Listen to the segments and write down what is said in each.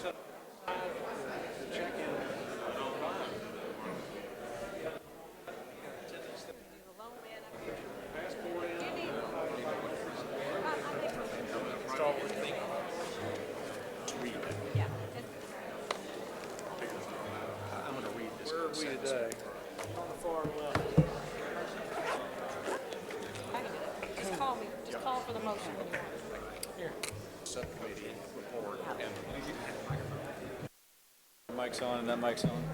I'm going to read this. Where are we today? On the far left. Just call me. Just call for the motion. Here. Subcommittee report and Mic's on and that mic's on.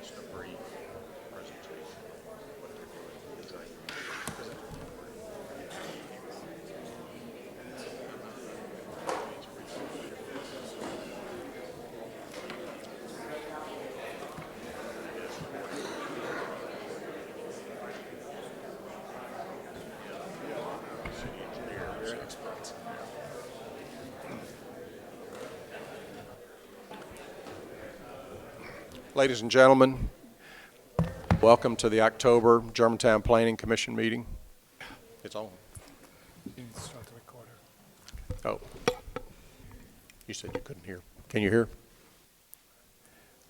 just a brief presentation. What they're doing is city engineers, experts. Ladies and gentlemen, welcome to the October Germantown Planning Commission meeting. It's on. You need to start the recorder. Oh, you said you couldn't hear. Can you hear?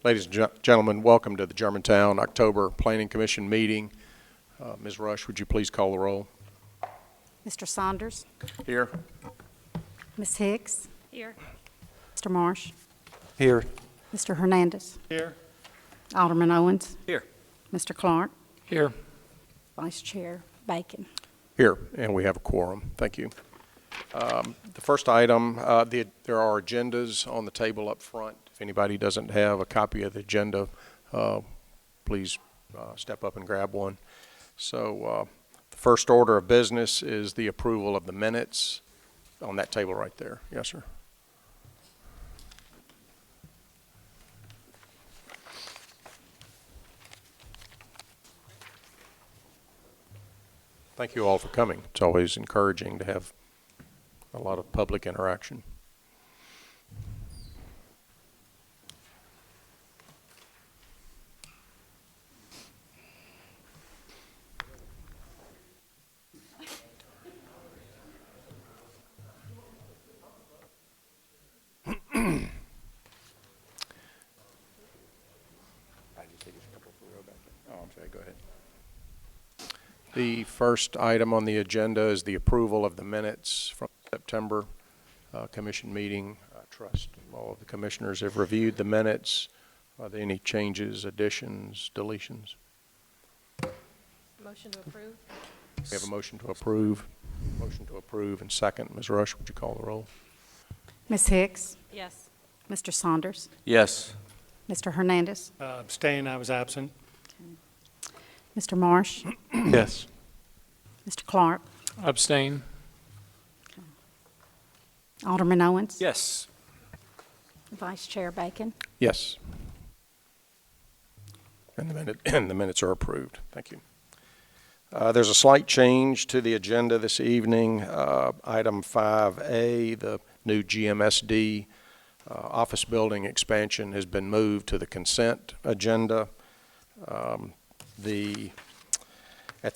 Ladies and gentlemen, welcome to the Germantown October Planning Commission meeting. Ms. Rush, would you please call the roll? Mr. Saunders, Here. Ms. Hicks, Here. Mr. Marsh, Here. Mr. Hernandez, Here. Alderman Owens, Here. Mr. Clark, Here. Vice Chair Bacon. Here, and we have a quorum. Thank you. The first item, there are agendas on the table up front. If anybody doesn't have a copy of the agenda, please step up and grab one. So the first order of business is the approval of the minutes on that table right there. Yes, sir. Thank you all for coming. It's always encouraging to have a lot of public interaction. Oh, I'm sorry, go ahead. The first item on the agenda is the approval of the minutes from September commission meeting. I trust all of the commissioners have reviewed the minutes. Are there any changes, additions, deletions? Motion to approve. We have a motion to approve. Motion to approve and second. Ms. Rush, would you call the roll? Ms. Hicks, Yes. Mr. Saunders, Yes. Mr. Hernandez, Abstain, I was absent. Mr. Marsh, Yes. Mr. Clark, Abstain. Alderman Owens, Yes. Vice Chair Bacon. Yes. And the minutes are approved. Thank you. There's a slight change to the agenda this evening. Item 5A, the new GMSD office building expansion has been moved to the consent agenda. At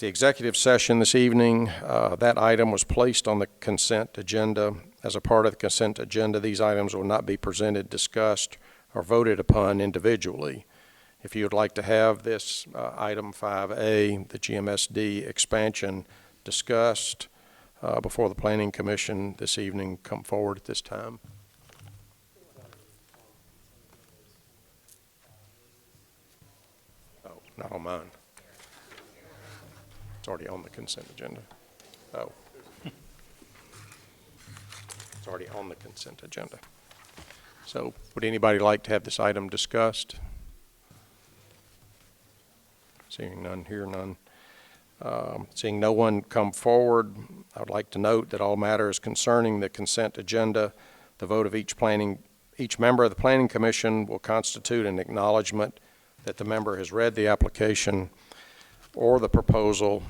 the executive session this evening, that item was placed on the consent agenda. As a part of the consent agenda, these items will not be presented, discussed, or voted upon individually. If you would like to have this item 5A, the GMSD expansion, discussed before the Planning Commission this evening, come forward at this time. Oh, not on mine. It's already on the consent agenda. Oh. It's already on the consent agenda. So would anybody like to have this item discussed? Seeing none, hear none. Seeing no one come forward, I would like to note that all matters concerning the consent agenda, the vote of each member of the Planning Commission will constitute an acknowledgement that the member has read the application or the proposal,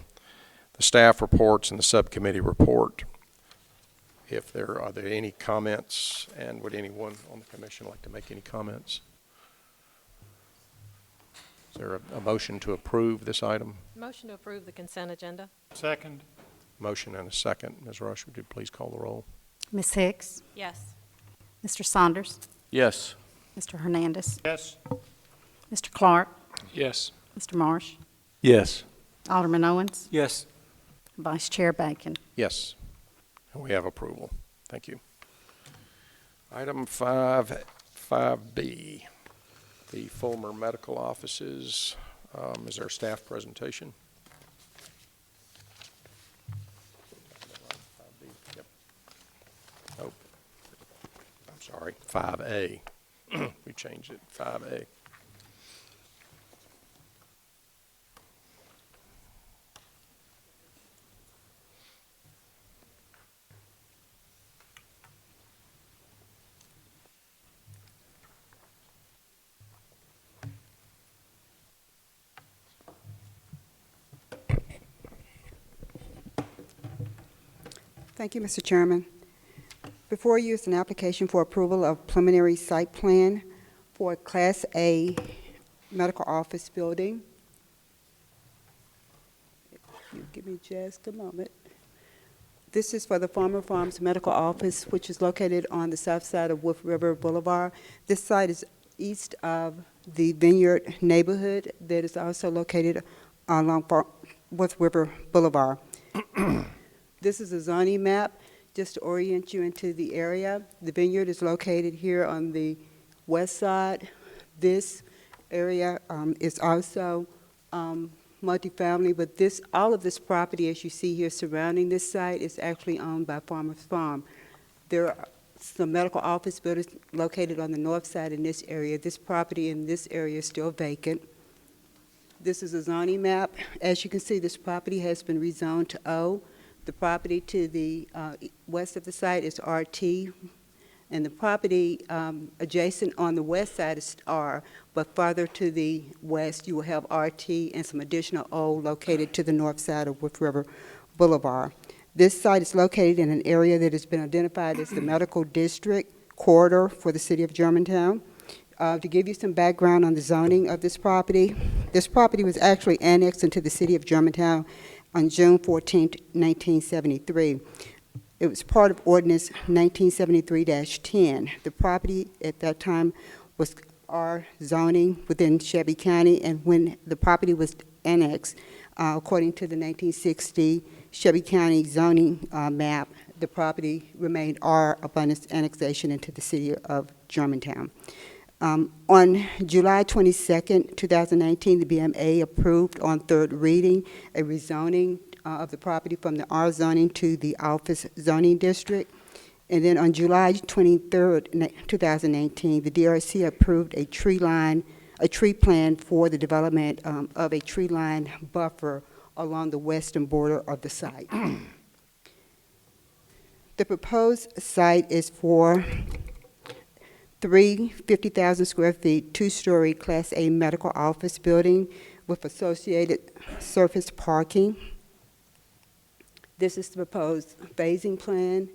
the staff reports, and the subcommittee report. Are there any comments, and would anyone on the commission like to make any comments? Is there a motion to approve this item? Motion to approve the consent agenda. Second. Motion and a second. Ms. Rush, would you please call the roll? Ms. Hicks, Yes. Mr. Saunders, Yes. Mr. Hernandez, Yes. Mr. Clark, Yes. Mr. Marsh, Yes. Alderman Owens, Yes. Vice Chair Bacon. Yes. And we have approval. Thank you. Item 5B, the Fulmer Medical Offices. Is there a staff presentation? 5B, yep. Oh, I'm sorry, 5A. We changed it, 5A. Thank you, Mr. Chairman. Before you is an application for approval of preliminary site plan for a Class A medical office building. If you give me just a moment. This is for the Farmer Farms Medical Office, which is located on the south side of Wolf River Boulevard. This site is east of the Vineyard neighborhood that is also located along Wolf River Boulevard. This is a zoning map, just to orient you into the area. The Vineyard is located here on the west side. This area is also multifamily, but all of this property, as you see here surrounding this site, is actually owned by Farmers Farm. There are some medical office buildings located on the north side in this area. This property in this area is still vacant. This is a zoning map. As you can see, this property has been rezoned to O. The property to the west of the site is RT, and the property adjacent on the west side is R, but farther to the west you will have RT and some additional O located to the north side of Wolf River Boulevard. This site is located in an area that has been identified as the medical district corridor for the city of Germantown. To give you some background on the zoning of this property was actually annexed into the city of Germantown on June 14, 1973. It was part of Ordinance 1973-10. The property at that time was R zoning within Shelby County, and when the property was annexed, according to the 1960 Shelby County zoning map, the property remained R upon its annexation into the city of Germantown. On July 22nd, 2019, the BMA approved on third reading a rezoning of the property from the R zoning to the office zoning district. And then on July 23rd, 2019, the DRC approved a tree plan for the development of a tree line buffer along the western border of the site. The proposed site is for 50,000 square feet, two-story Class A medical office building with associated surface parking. This is the proposed phasing plan.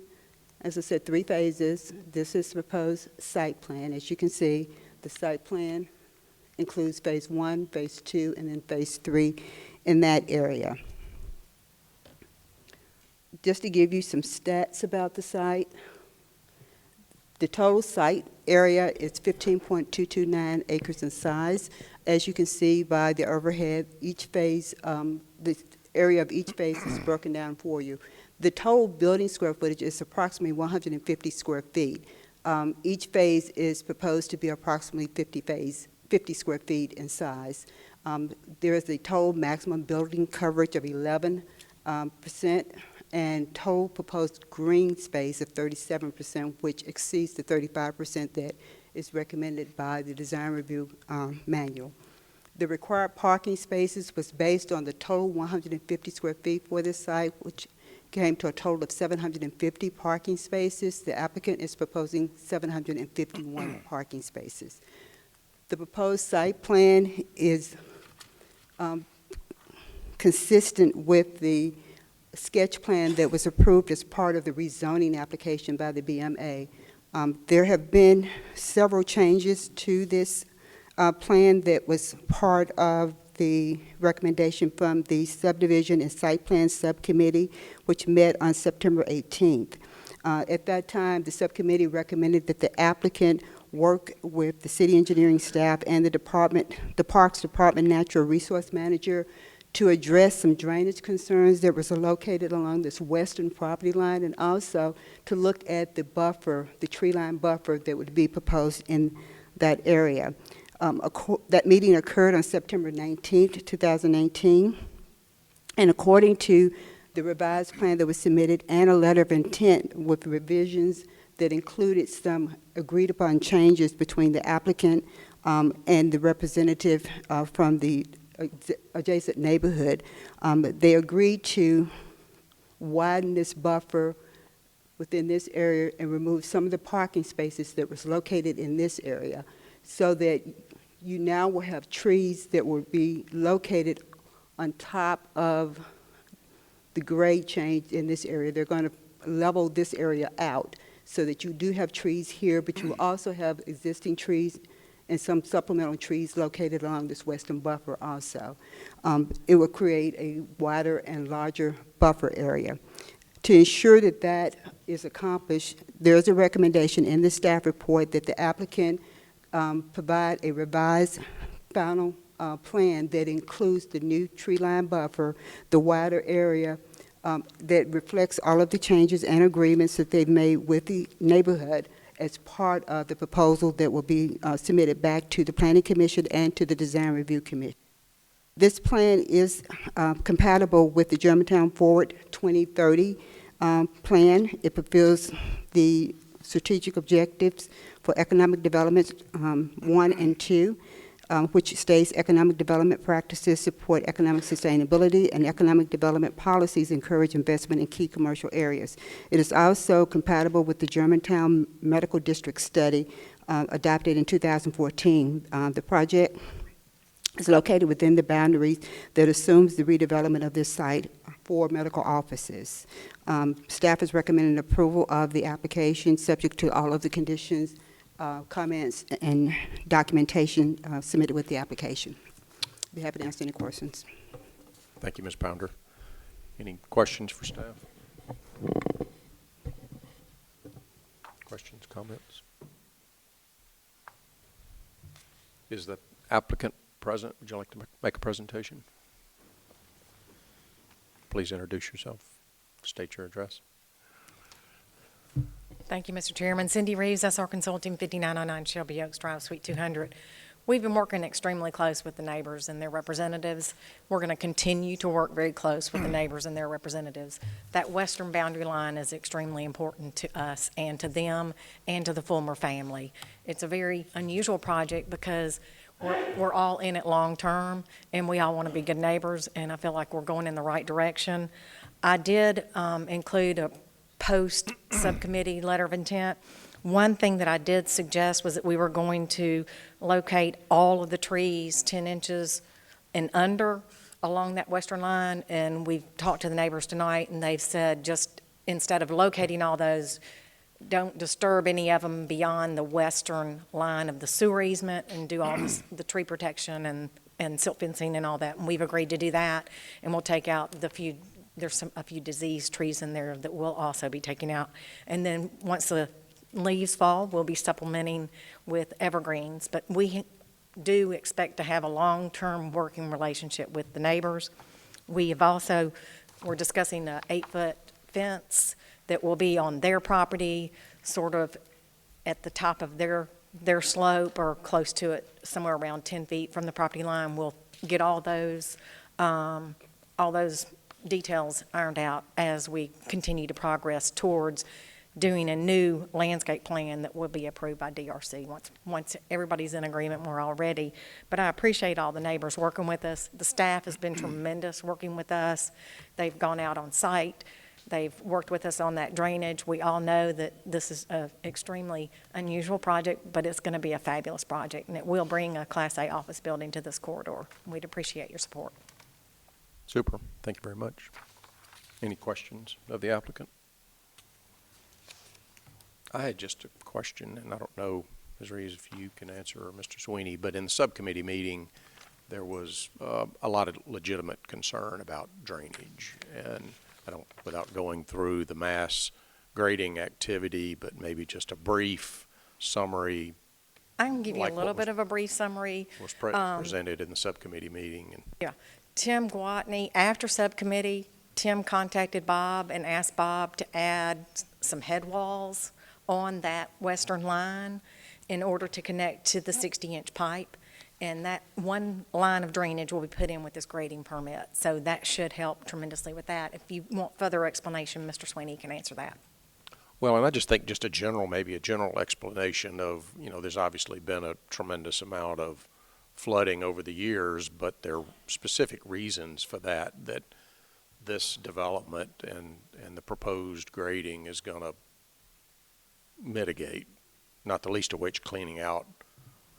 As I said, 3 phases. This is the proposed site plan. As you can see, the site plan includes phase 1, phase 2, and then phase 3 in that area. Just to give you some stats about the site, the total site area is 15.229 acres in size. As you can see by the overhead, each phase, the area of each phase is broken down for you. The total building square footage is approximately 150 square feet. Each phase is proposed to be approximately 50 square feet in size. There is a total maximum building coverage of 11%. And total proposed green space of 37%, which exceeds the 35% that is recommended by the design review manual. The required parking spaces was based on the total 150 square feet for this site, which came to a total of 750 parking spaces. The applicant is proposing 751 parking spaces. The proposed site plan is consistent with the sketch plan that was approved as part of the rezoning application by the BMA. There have been several changes to this plan that was part of the recommendation from the Subdivision and Site Plan Subcommittee, which met on September 18th. At that time, the subcommittee recommended that the applicant work with the city engineering staff and the Parks Department Natural Resource Manager to address some drainage concerns that was located along this western property line, and also to look at the buffer, the tree line buffer that would be proposed in that area. That meeting occurred on September 19th, 2019, and according to the revised plan that was submitted and a letter of intent with revisions that included some agreed upon changes between the applicant and the representative from the adjacent neighborhood, they agreed to widen this buffer within this area and remove some of the parking spaces that was located in this area, so that you now will have trees that will be located on top of the grade change in this area. They're going to level this area out so that you do have trees here, but you will also have existing trees and some supplemental trees located along this western buffer also. It will create a wider and larger buffer area. To ensure that that is accomplished, there is a recommendation in the staff report that the applicant provide a revised final plan that includes the new tree line buffer, the wider area that reflects all of the changes and agreements that they've made with the neighborhood as part of the proposal that will be submitted back to the Planning Commission and to the Design Review Commission. This plan is compatible with the Germantown Forward 2030 plan. It fulfills the strategic objectives for economic development 1 and 2, which states economic development practices support economic sustainability, and economic development policies encourage investment in key commercial areas. It is also compatible with the Germantown Medical District Study adopted in 2014. The project is located within the boundaries that assumes the redevelopment of this site for medical offices. Staff is recommending approval of the application subject to all of the conditions, comments, and documentation submitted with the application. Be happy to answer any questions. Thank you, Ms. Pounder. Any questions for staff? Questions, comments? Is the applicant present? Would you like to make a presentation? Please introduce yourself. State your address. Thank you, Mr. Chairman. Cindy Reeves, SR Consulting, 5909 Shelby Oaks Drive, Suite 200. We've been working extremely close with the neighbors and their representatives. We're going to continue to work very close with the neighbors and their representatives. That western boundary line is extremely important to us and to them and to the Fulmer family. It's a very unusual project because we're all in it long term, and we all want to be good neighbors, and I feel like we're going in the right direction. I did include a post-subcommittee letter of intent. One thing that I did suggest was that we were going to locate all of the trees 10 inches and under along that western line, and we've talked to the neighbors tonight, and they've said just instead of locating all those, don't disturb any of them beyond the western line of the sewer easement and do all the tree protection and silt fencing and all that. And we've agreed to do that, and we'll take out there's a few diseased trees in there that will also be taken out. And then once the leaves fall, we'll be supplementing with evergreens. But we do expect to have a long-term working relationship with the neighbors. We're discussing an 8-foot fence that will be on their property, sort of at the top of their slope or close to it, somewhere around 10 feet from the property line. We'll get all those details ironed out as we continue to progress towards doing a new landscape plan that will be approved by DRC once everybody's in agreement, we're all ready. But I appreciate all the neighbors working with us. The staff has been tremendous working with us. They've gone out on site. They've worked with us on that drainage. We all know that this is an extremely unusual project, but it's going to be a fabulous project, and it will bring a Class A office building to this corridor. We'd appreciate your support. Super. Thank you very much. Any questions of the applicant? I had just a question, and I don't know, Ms. Reeves, if you can answer, or Mr. Sweeney, but in the subcommittee meeting, there was a lot of legitimate concern about drainage. And I don't, without going through the mass grading activity, but maybe just a brief summary I can give you Like a what little was- bit of a brief summary. was presented in the subcommittee meeting. And Yeah. Tim Gwatney, after subcommittee, Tim contacted Bob and asked Bob to add some head walls on that western line in order to connect to the 60-inch pipe. And that one line of drainage will be put in with this grading permit. So that should help tremendously with that. If you want further explanation, Mr. Sweeney can answer that. Well, and I just think just maybe a general explanation of, there's obviously been a tremendous amount of flooding over the years, but there are specific reasons for that this development and the proposed grading is going to mitigate, not the least of which cleaning out,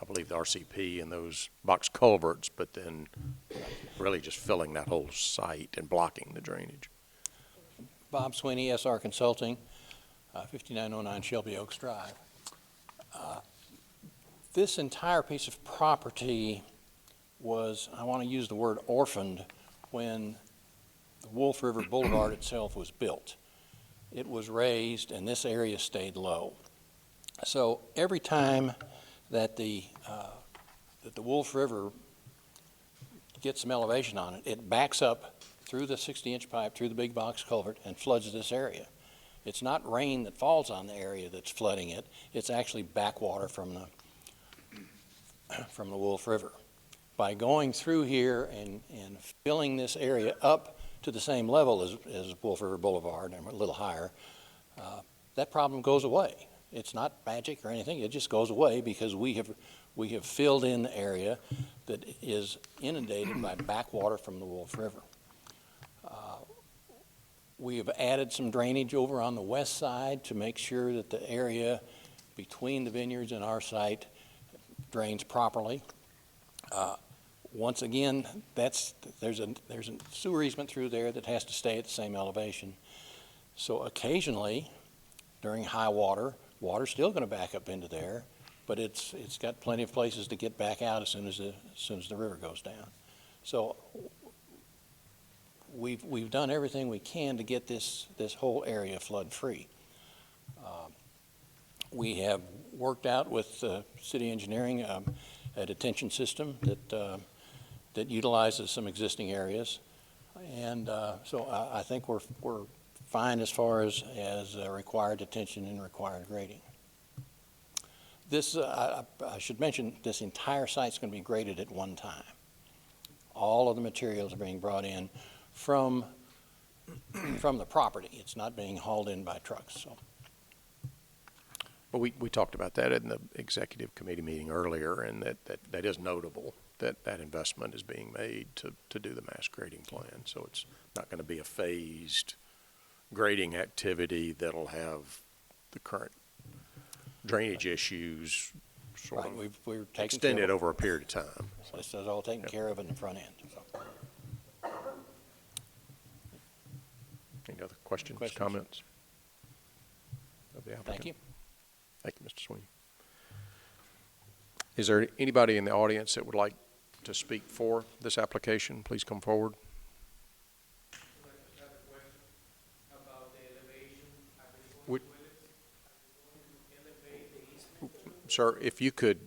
I believe, the RCP and those box culverts, but then really just filling that whole site and blocking the drainage. Bob Sweeney, SR Consulting, 5909 Shelby Oaks Drive. This entire piece of property was, I want to use the word orphaned, when the Wolf River Boulevard itself was built. It was raised and this area stayed low. So every time that the Wolf River gets some elevation on it, it backs up through the 60-inch pipe, through the big box culvert, and floods this area. It's not rain that falls on the area that's flooding it. It's actually backwater from the Wolf River. By going through here and filling this area up to the same level as Wolf River Boulevard and a little higher, that problem goes away. It's not magic or anything. It just goes away because we have filled in the area that is inundated by backwater from the Wolf River. We have added some drainage over on the west side to make sure that the area between the vineyards and our site drains properly. Once again, there's a sewer easement through there that has to stay at the same elevation. So occasionally, during high water, water's still going to back up into there, but it's got plenty of places to get back out as soon as the river goes down. So we've done everything we can to get this whole area flood free. We have worked out with city engineering a detention system that utilizes some existing areas, and so I think we're fine as far as required detention and required grading. This I should mention, this entire site's going to be graded at one time. All of the materials are being brought in from the property. It's not being hauled in by trucks. So. Well, we talked about that in the executive committee meeting earlier, and that is notable that investment is being made to do the mass grading plan. So it's not going to be a phased grading activity that'll have the current drainage issues sort of we're taking extended care of, over a period of time. So this is all taken care of in the front end. So. Any other questions, Questions? comments of the applicant? Thank you. Thank you, Mr. Sweeney. Is there anybody in the audience that would like to speak for this application? Please come forward. Sir, if you could,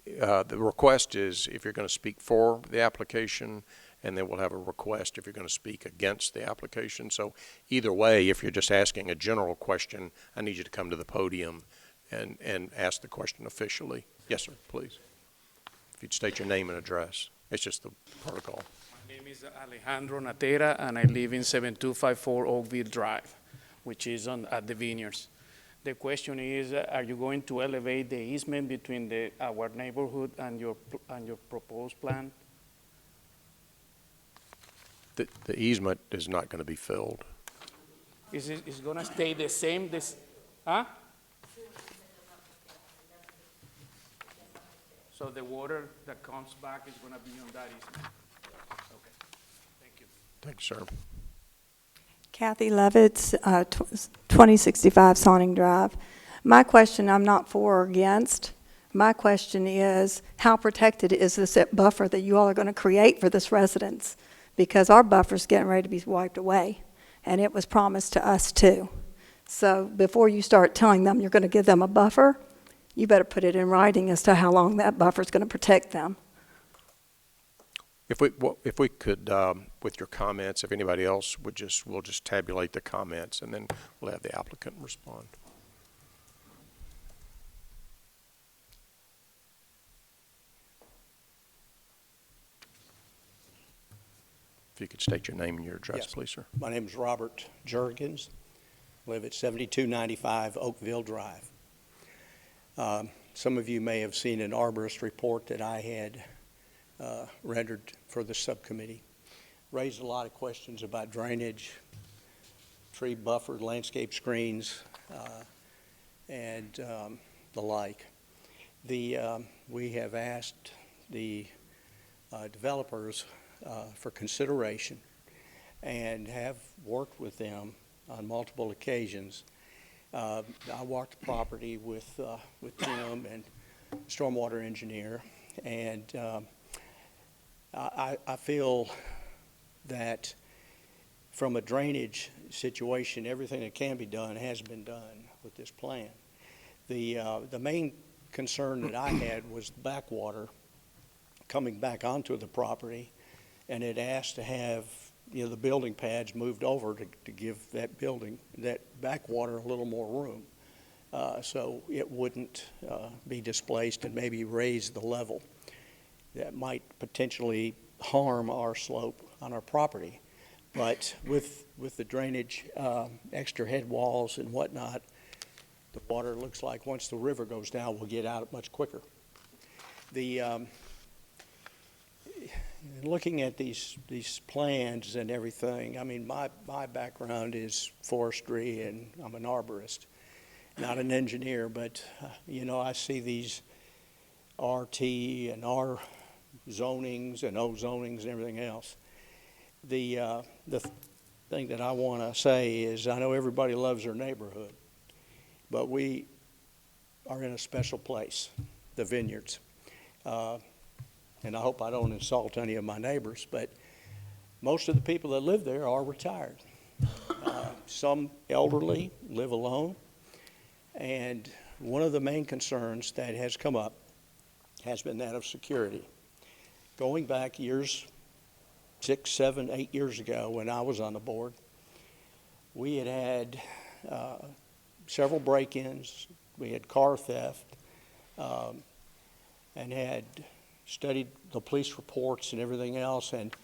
the request is if you're going to speak for the application, and then we'll have a request if you're going to speak against the application. So either way, if you're just asking a general question, I need you to come to the podium and ask the question officially. Yes, sir, please. If you'd state your name and address. It's just the protocol. My name is Alejandro Natera, and I live in 7254 Oakville Drive, which is at the Vineyards. The question is, are you going to elevate the easement between our neighborhood and your proposed plan? The easement is not going to be filled. Is it going to stay the same? Huh? So the water that comes back is going to be on that easement? Okay, thank you. Thanks, sir. Kathy Levitz, 2065 Sonning Drive. My question, I'm not for or against. My question is, how protected is this buffer that you all are going to create for this residence? Because our buffer's getting ready to be wiped away, and it was promised to us too. So before you start telling them you're going to give them a buffer, you better put it in writing as to how long that buffer's going to protect them. If we could, with your comments, if anybody else would we'll just tabulate the comments, and then we'll have the applicant respond. If you could state your name and your address, Yes. please, sir. My name is Robert Jurgens, live at 7295 Oakville Drive. Some of you may have seen an arborist report that I had rendered for the subcommittee. Raised a lot of questions about drainage, tree buffer, landscape screens, and the like. We have asked the developers for consideration and have worked with them on multiple occasions. I walked the property with Tim and stormwater engineer, and I feel that from a drainage situation, everything that can be done has been done with this plan. The main concern that I had was the backwater coming back onto the property, and it asked to have the building pads moved over to give that backwater a little more room, so it wouldn't be displaced and maybe raise the level that might potentially harm our slope on our property. But with the drainage, extra head walls and whatnot, the water looks like once the river goes down, we'll get out much quicker. Looking at these plans and everything, I mean, my background is forestry, and I'm an arborist, not an engineer, but I see these RT and R zonings and O zonings and everything else. The thing that I want to say is, I know everybody loves their neighborhood, but we are in a special place, the vineyards. And I hope I don't insult any of my neighbors, but most of the people that live there are retired. Some elderly live alone, and one of the main concerns that has come up has been that of security. Going back years, 6, 7, 8 years ago when I was on the board, we had several break-ins, we had car theft, and had studied the police reports and everything else, and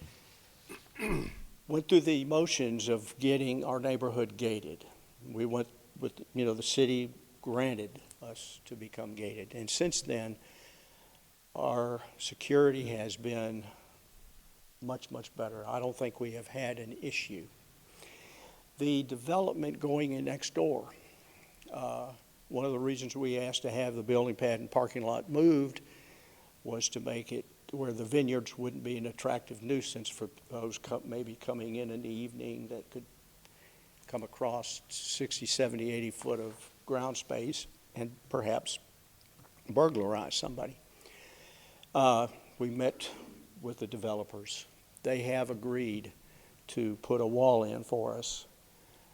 went through the motions of getting our neighborhood gated. We went with, the city granted us to become gated. And since then, our security has been much, much better. I don't think we have had an issue. The development going in next door, one of the reasons we asked to have the building pad and parking lot moved was to make it where the vineyards wouldn't be an attractive nuisance for those maybe coming in the evening that could come across 60, 70, 80 foot of ground space and perhaps burglarize somebody. We met with the developers. They have agreed to put a wall in for us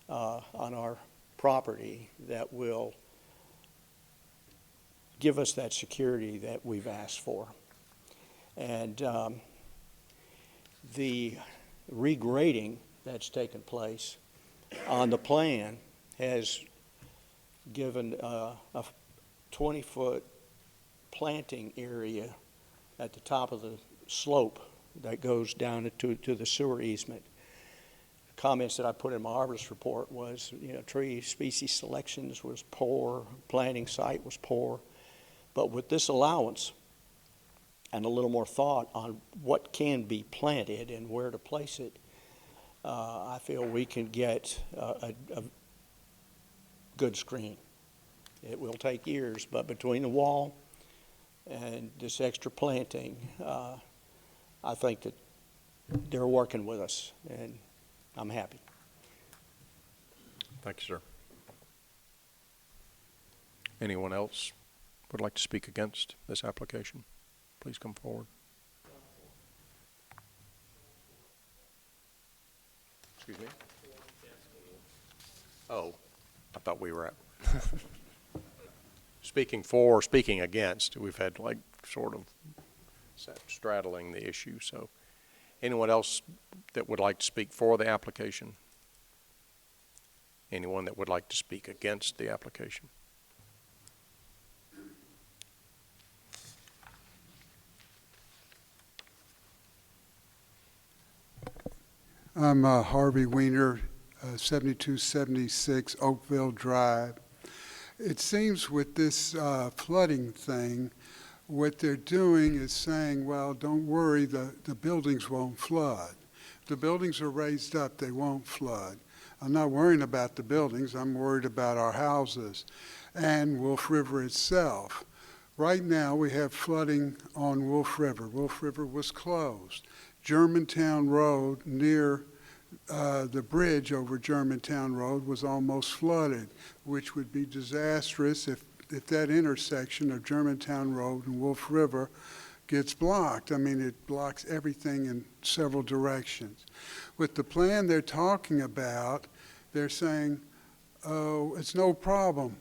on our property that will give us that security that we've asked for. And the regrading that's taken place on the plan has given a 20-foot planting area at the top of the slope that goes down to the sewer easement. comments that I put in my arborist report was, tree species selections was poor, planting site was poor. But with this allowance and a little more thought on what can be planted and where to place it, I feel we can get a good screen. It will take years, but between the wall and this extra planting, I think that they're working with us, and I'm happy. Thank you, sir. Anyone else would like to speak against this application? Please come forward. Excuse me? Oh, I thought we were at. Speaking for, speaking against, we've had like sort of straddling the issue. So anyone else that would like to speak for the application? Anyone that would like to speak against the application? I'm Harvey Weiner, 7276 Oakville Drive. It seems with this flooding thing, what they're doing is saying, well, don't worry, the buildings won't flood. The buildings are raised up, they won't flood. I'm not worrying about the buildings, I'm worried about our houses and Wolf River itself. Right now, we have flooding on Wolf River. Wolf River was closed. Germantown Road near the bridge over Germantown Road was almost flooded, which would be disastrous if that intersection of Germantown Road and Wolf River gets blocked. I mean, it blocks everything in several directions. With the plan they're talking about, they're saying, oh, it's no problem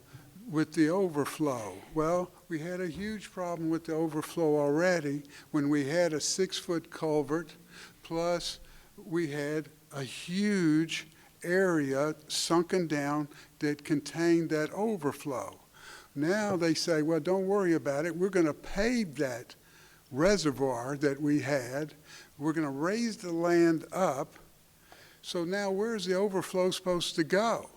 with the overflow. Well, we had a huge problem with the overflow already when we had a 6-foot culvert, plus we had a huge area sunken down that contained that overflow. Now they say, well, don't worry about it. We're going to pave that reservoir that we had. We're going to raise the land up. So now where's the overflow supposed to go?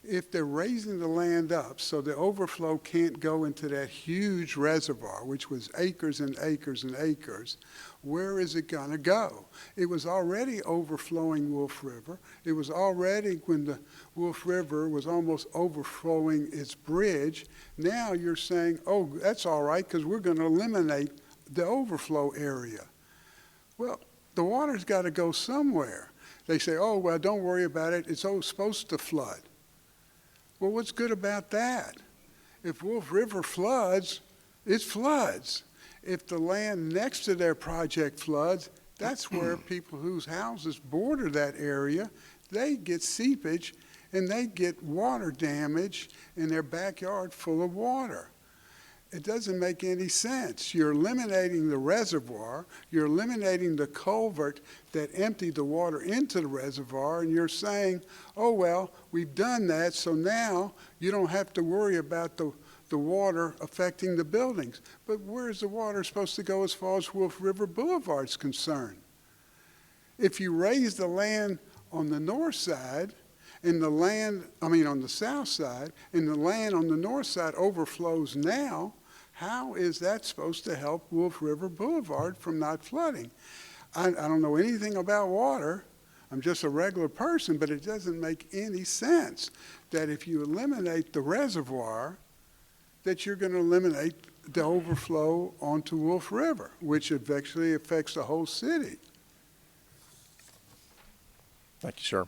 If they're raising the land up so the overflow can't go into that huge reservoir, which was acres and acres and acres, where is it going to go? It was already overflowing Wolf River. It was already when the Wolf River was almost overflowing its bridge. Now you're saying, oh, that's all right because we're going to eliminate the overflow area. Well, the water's got to go somewhere. They say, oh, well, don't worry about it. It's supposed to flood. Well, what's good about that? If Wolf River floods, it floods. If the land next to their project floods, that's where people whose houses border that area, they get seepage and they get water damage in their backyard full of water. It doesn't make any sense. You're eliminating the reservoir, you're eliminating the culvert that emptied the water into the reservoir, and you're saying, oh, well, we've done that, so now you don't have to worry about the water affecting the buildings. But where's the water supposed to go as far as Wolf River Boulevard is concerned? If you raise the land on the north side, and the land, on the south side, and the land on the north side overflows now, how is that supposed to help Wolf River Boulevard from not flooding? I don't know anything about water. I'm just a regular person, but it doesn't make any sense that if you eliminate the reservoir, that you're going to eliminate the overflow onto Wolf River, which eventually affects the whole city. Thank you, sir.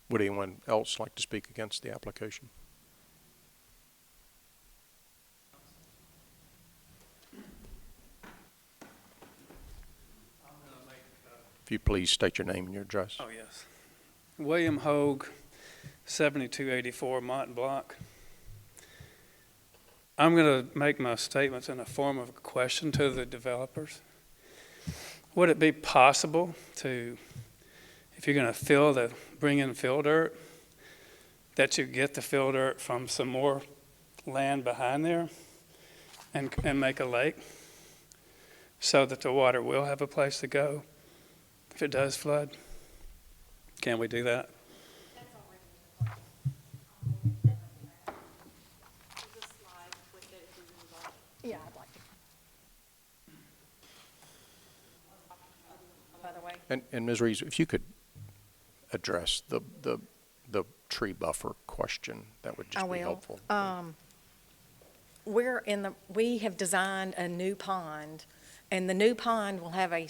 Would anyone else like to speak against the application? If you please state your name and your address. Oh, yes. William Hogue, 7284 Mont Blanc. I'm going to make my statements in a form of a question to the developers. Would it be possible to, if you're going to bring in fill dirt, that you get the fill dirt from some more land behind there and make a lake so that the water will have a place to go? if it does flood? Can we do that? Yeah, I'd like to. By the way. And Ms. Reeves, if you could address the tree buffer question, that would I just be will. helpful. We have designed a new pond, and the new pond will have a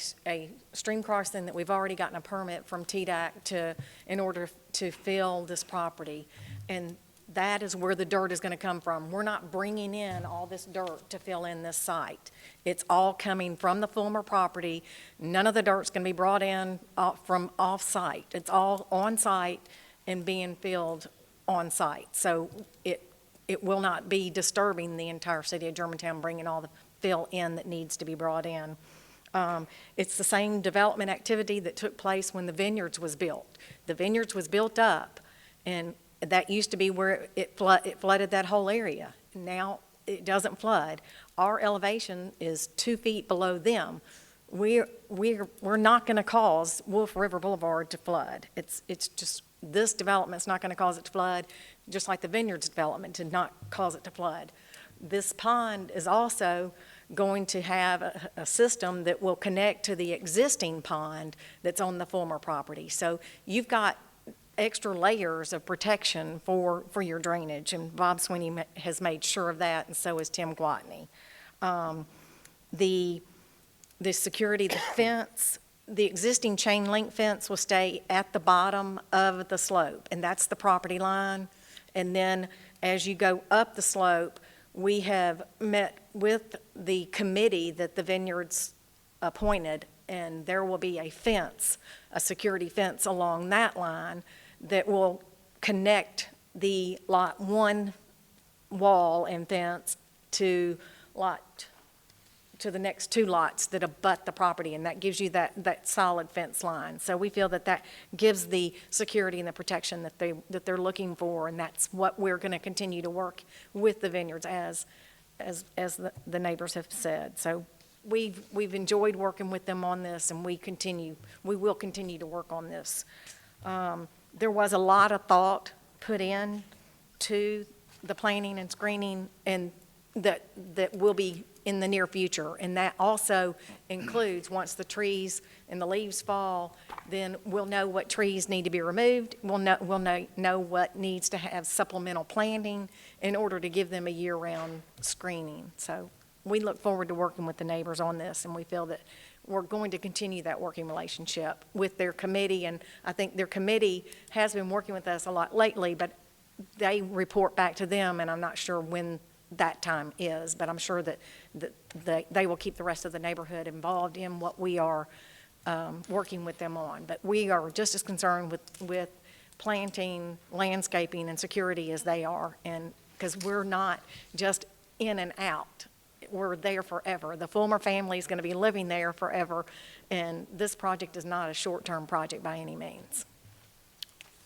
stream crossing that we've already gotten a permit from TDAC in order to fill this property. And that is where the dirt is going to come from. We're not bringing in all this dirt to fill in this site. It's all coming from the Fulmer property. None of the dirt's going to be brought in from off-site. It's all on-site and being filled on-site. So it will not be disturbing the entire city of Germantown, bringing all the fill in that needs to be brought in. It's the same development activity that took place when the Vineyards was built. The Vineyards was built up, and that used to be where it flooded that whole area. Now it doesn't flood. Our elevation is 2 feet below them. We're not going to cause Wolf River Boulevard to flood. It's just, this development's not going to cause it to flood, just like the Vineyards development did not cause it to flood. This pond is also going to have a system that will connect to the existing pond that's on the Fulmer property. So you've got extra layers of protection for your drainage, and Bob Sweeney has made sure of that, and so has Tim Gwatney. The security, the fence, the existing chain link fence will stay at the bottom of the slope, and that's the property line. And then as you go up the slope, we have met with the committee that the Vineyards appointed, and there will be a fence, a security fence along that line that will connect the Lot 1 wall and fence to the next 2 lots that abut the property, and that gives you that solid fence line. So we feel that gives the security and the protection that they're looking for, and that's what we're going to continue to work with the Vineyards as the neighbors have said. So we've enjoyed working with them on this, and we will continue to work on this. There was a lot of thought put in to the planning and screening, and that will be in the near future. And that also includes, once the trees and the leaves fall, then we'll know what trees need to be removed. We'll know what needs to have supplemental planting in order to give them a year-round screening. So we look forward to working with the neighbors on this, and we feel that we're going to continue that working relationship with their committee. And I think their committee has been working with us a lot lately, but they report back to them, and I'm not sure when that time is, but I'm sure that they will keep the rest of the neighborhood involved in what we are working with them on. But we are just as concerned with planting, landscaping, and security as they are, and because we're not just in and out. We're there forever. The Fulmer family is going to be living there forever, and this project is not a short-term project by any means.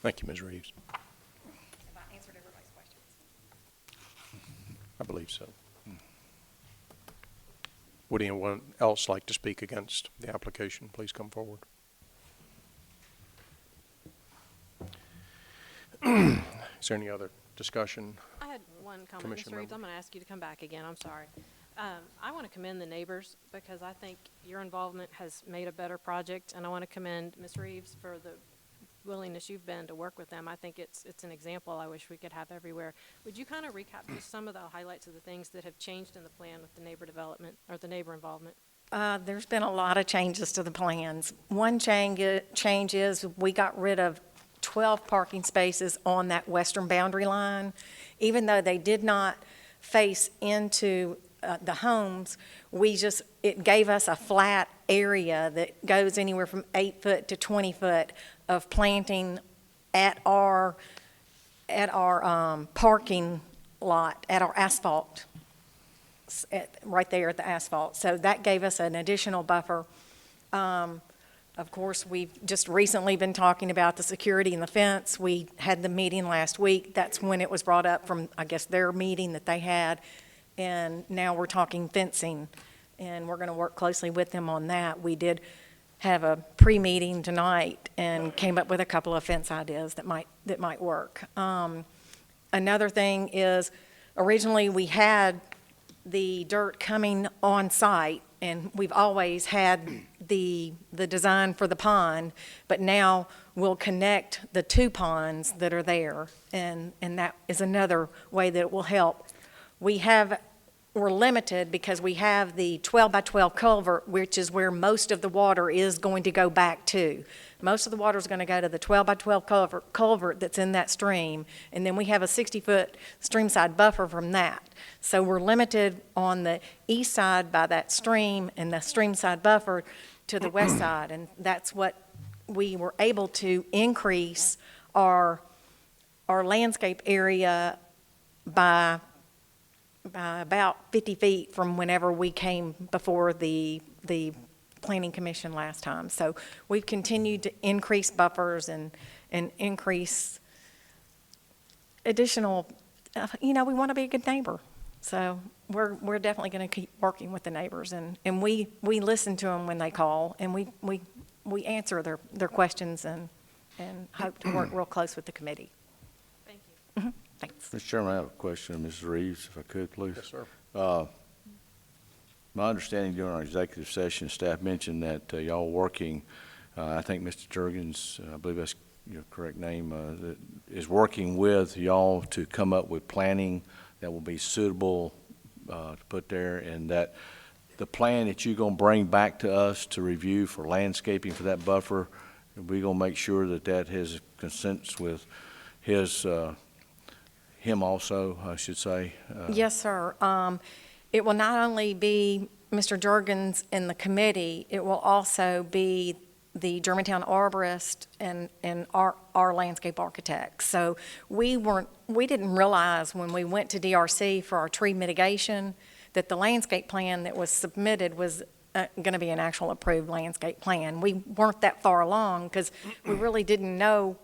Thank you, Ms. Reeves. Have I answered everybody's questions? I believe so. Would anyone else like to speak against the application? Please come forward. Is there any other discussion? I had one comment, Commissioner Mr. Reeves. member. I'm going to ask you to come back again. I'm sorry. I want to commend the neighbors because I think your involvement has made a better project, and I want to commend Ms. Reeves for the willingness you've been to work with them. I think it's an example I wish we could have everywhere. Would you kind of recap just some of the highlights of the things that have changed in the plan with the neighbor development or the neighbor involvement? There's been a lot of changes to the plans. One change is we got rid of 12 parking spaces on that western boundary line. Even though they did not face into the homes, it gave us a flat area that goes anywhere from 8 foot to 20 foot of planting at our parking lot, at our asphalt, right there at the asphalt. So that gave us an additional buffer. Of course, we've just recently been talking about the security and the fence. We had the meeting last week. That's when it was brought up from, I guess, their meeting that they had. And now we're talking fencing, and we're going to work closely with them on that. We did have a pre-meeting tonight and came up with a couple of fence ideas that might work. Another thing is, originally we had the dirt coming on site, and we've always had the design for the pond, but now we'll connect the two ponds that are there, and that is another way that it will help. We're limited because we have the 12 by 12 culvert, which is where most of the water is going to go back to. Most of the water is going to go to the 12 by 12 culvert that's in that stream, and then we have a 60-foot streamside buffer from that. So we're limited on the east side by that stream and the streamside buffer to the west side, and that's what we were able to increase our landscape area by about 50 feet from whenever we came before the Planning Commission last time. So we've continued to increase buffers and increase additional, we want to be a good neighbor. So we're definitely going to keep working with the neighbors, and we listen to them when they call, and we answer their questions and hope to work real close with the committee. Thank you. Thanks. Mr. Chairman, I have a question of Mrs. Reeves, if I could, please. Yes, sir. My understanding during our executive session, staff mentioned that y'all working, I think Mr. Jurgens, I believe that's your correct name, that is working with y'all to come up with planning that will be suitable to put there, and that the plan that you're going to bring back to us to review for landscaping for that buffer, we're going to make sure that has consents with him also, I should say. Yes, sir. It will not only be Mr. Jurgens and the committee, it will also be the Germantown arborist and our landscape architects. So we didn't realize when we went to DRC for our tree mitigation that the landscape plan that was submitted was going to be an actual approved landscape plan. We weren't that far along because we really didn't know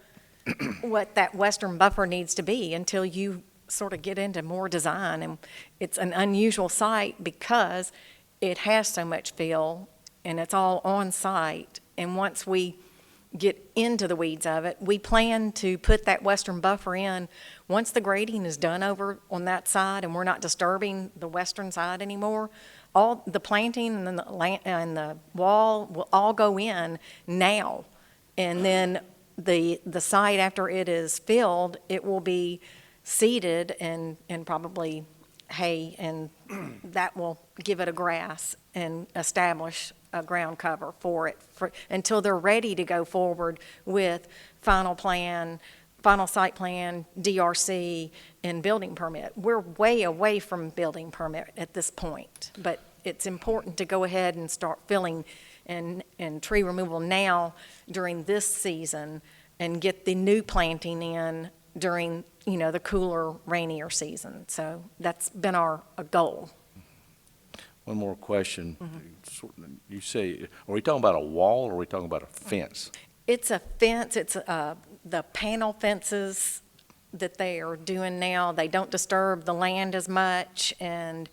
what that western buffer needs to be until you sort of get into more design. And it's an unusual site because it has so much fill and it's all on site. And once we get into the weeds of it, we plan to put that western buffer in once the grading is done over on that side and we're not disturbing the western side anymore. All the planting and the wall will all go in now, and then the site, after it is filled, it will be seeded and probably hay, and that will give it a grass and establish a ground cover for it until they're ready to go forward with final site plan, DRC, and building permit. We're way away from building permit at this point, but it's important to go ahead and start filling and tree removal now during this season and get the new planting in during, the cooler, rainier season. So that's been our goal. One more question. You say, are we talking about a wall or are we talking about a fence? It's a fence. It's the panel fences that they are doing now. They don't disturb the land as much, and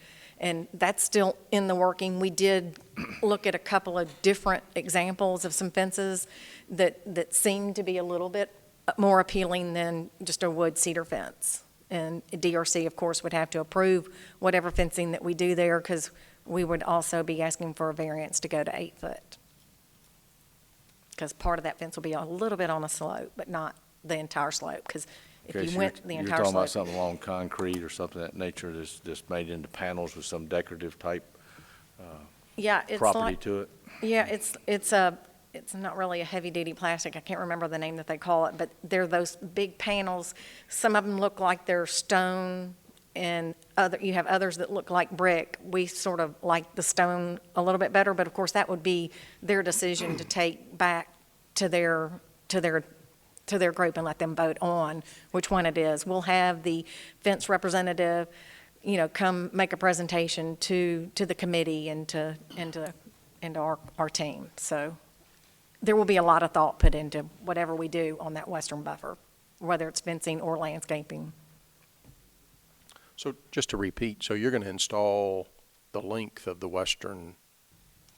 that's still in the working. We did look at a couple of different examples of some fences that seem to be a little bit more appealing than just a wood cedar fence. And DRC, of course, would have to approve whatever fencing that we do there, because we would also be asking for a variance to go to 8 foot. Because part of that fence will be a little bit on a slope, but not the entire slope, because if Okay, you so went the you're entire talking slope. about something along concrete or something of that nature that's made into panels with some decorative type Yeah, it's property like, to it? yeah, it's not really a heavy-duty plastic. I can't remember the name that they call it, but they're those big panels. Some of them look like they're stone, and you have others that look like brick. We sort of like the stone a little bit better, but of course that would be their decision to take back to their group and let them vote on which one it is. We'll have the fence representative, come make a presentation to the committee and to our team. So there will be a lot of thought put into whatever we do on that western buffer, whether it's fencing or landscaping. So just to repeat, so you're going to install the length of the western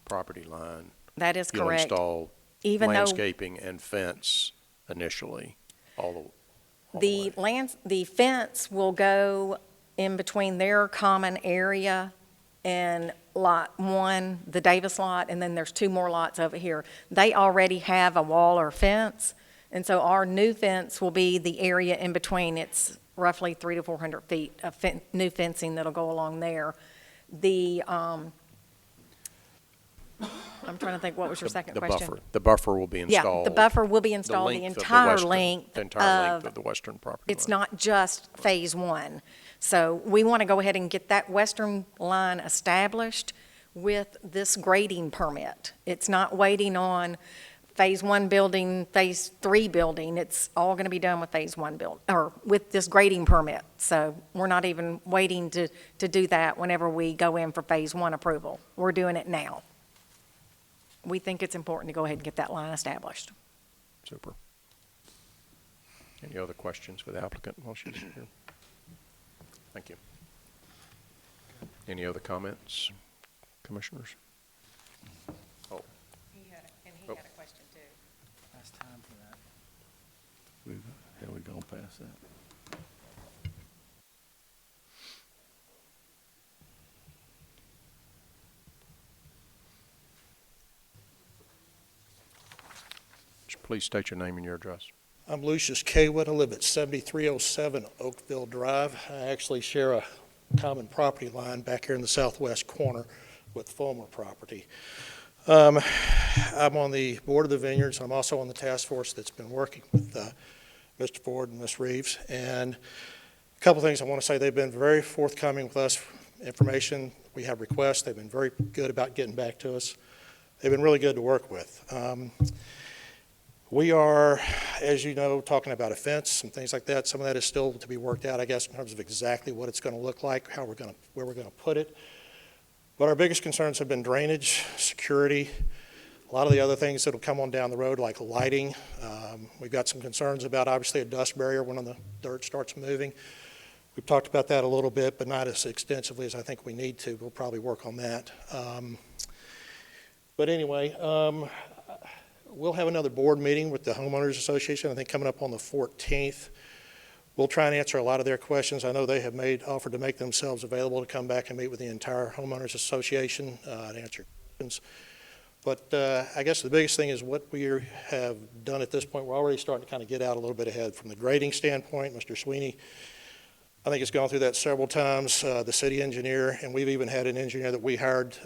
property line That is You'll correct. install Even though landscaping and fence initially, all the way. the fence will go in between their common area and Lot 1, the Davis lot, and then there's 2 more lots over here. They already have a wall or fence, and so our new fence will be the area in between. It's roughly 300 to 400 feet of new fencing that'll go along there. I'm trying to think, what was your second question? The buffer will be installed. Yeah, the buffer will be installed the entire length The entire length of, of the western property it's line. not just Phase 1. So we want to go ahead and get that western line established with this grading permit. It's not waiting on Phase 1 building, Phase 3 building. It's all going to be done with Phase 1 build, or with this grading permit. So we're not even waiting to do that whenever we go in for Phase 1 approval. We're doing it now. We think it's important to go ahead and get that line established. Super. Any other questions for the applicant while she's here? Thank you. Any other comments, commissioners? Oh. He had Oh. a question too. Last time for that. We're going past that. Just please state your name and your address. I'm Lucius Kaywood. I live at 7307 Oakville Drive. I actually share a common property line back here in the southwest corner with Fulmer property. I'm on the board of the vineyards. I'm also on the task force that's been working with Mr. Ford and Ms. Reeves. And a couple things I want to say. They've been very forthcoming with us. Information, we have requests. They've been very good about getting back to us. They've been really good to work with. We are, as you know, talking about a fence and things like that. Some of that is still to be worked out, I guess, in terms of exactly what it's going to look like, where we're going to put it. But our biggest concerns have been drainage, security, a lot of the other things that will come on down the road, like lighting. We've got some concerns about, obviously, a dust barrier when the dirt starts moving. We've talked about that a little bit, but not as extensively as I think we need to. We'll probably work on that. But anyway, we'll have another board meeting with the Homeowners Association, I think coming up on the 14th. We'll try and answer a lot of their questions. I know they have offered to make themselves available to come back and meet with the entire Homeowners Association to answer questions. But I guess the biggest thing is what we have done at this point. We're already starting to kind of get out a little bit ahead from the grading standpoint. Mr. Sweeney, I think, has gone through that several times, the city engineer, and we've even had an engineer that we hired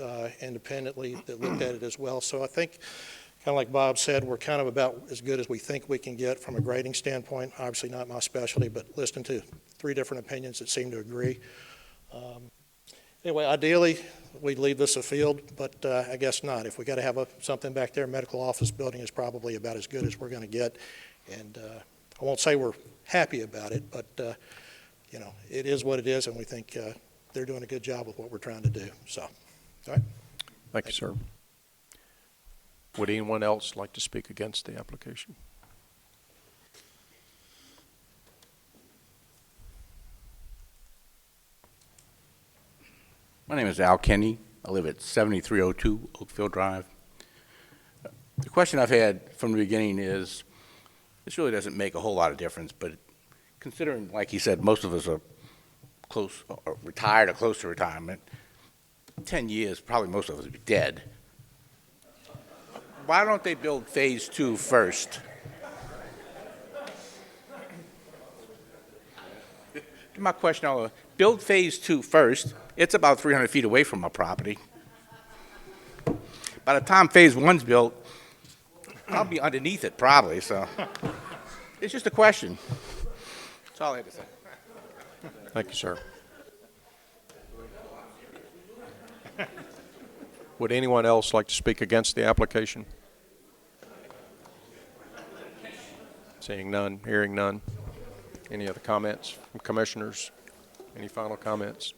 independently that looked at it as well. So I think, kind of like Bob said, we're kind of about as good as we think we can get from a grading standpoint. Obviously not my specialty, but listening to 3 different opinions that seem to agree. Anyway, ideally, we'd leave this a field, but I guess not. If we got to have something back there, medical office building is probably about as good as we're going to get. And I won't say we're happy about it, but you know, it is what it is, and we think they're doing a good job with what we're trying to do. So, all right. Thank you, sir. Would anyone else like to speak against the application? My name is Al Kenny. I live at 7302 Oakville Drive. The question I've had from the beginning is, this really doesn't make a whole lot of difference, but considering, like he said, most of us are close, or retired or close to retirement, 10 years, probably most of us will be dead. Why don't they build phase 2 first? My question, build phase 2 first. It's about 300 feet away from my property. By the time phase 1's built, I'll be underneath it probably, so it's just a question. That's all I had to say. Thank you, sir. Would anyone else like to speak against the application? Seeing none, hearing none. Any other comments from commissioners? Any final comments?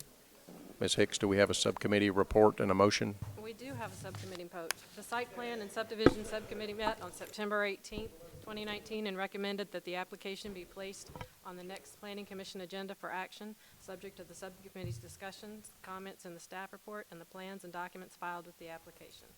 Ms. Hicks, do we have a subcommittee report and a motion? We do have a subcommittee vote. The Site Plan and Subdivision Subcommittee met on September 18th, 2019, and recommended that the application be placed on the next Planning Commission agenda for action, subject to the subcommittee's discussions, comments in the staff report, and the plans and documents filed with the application.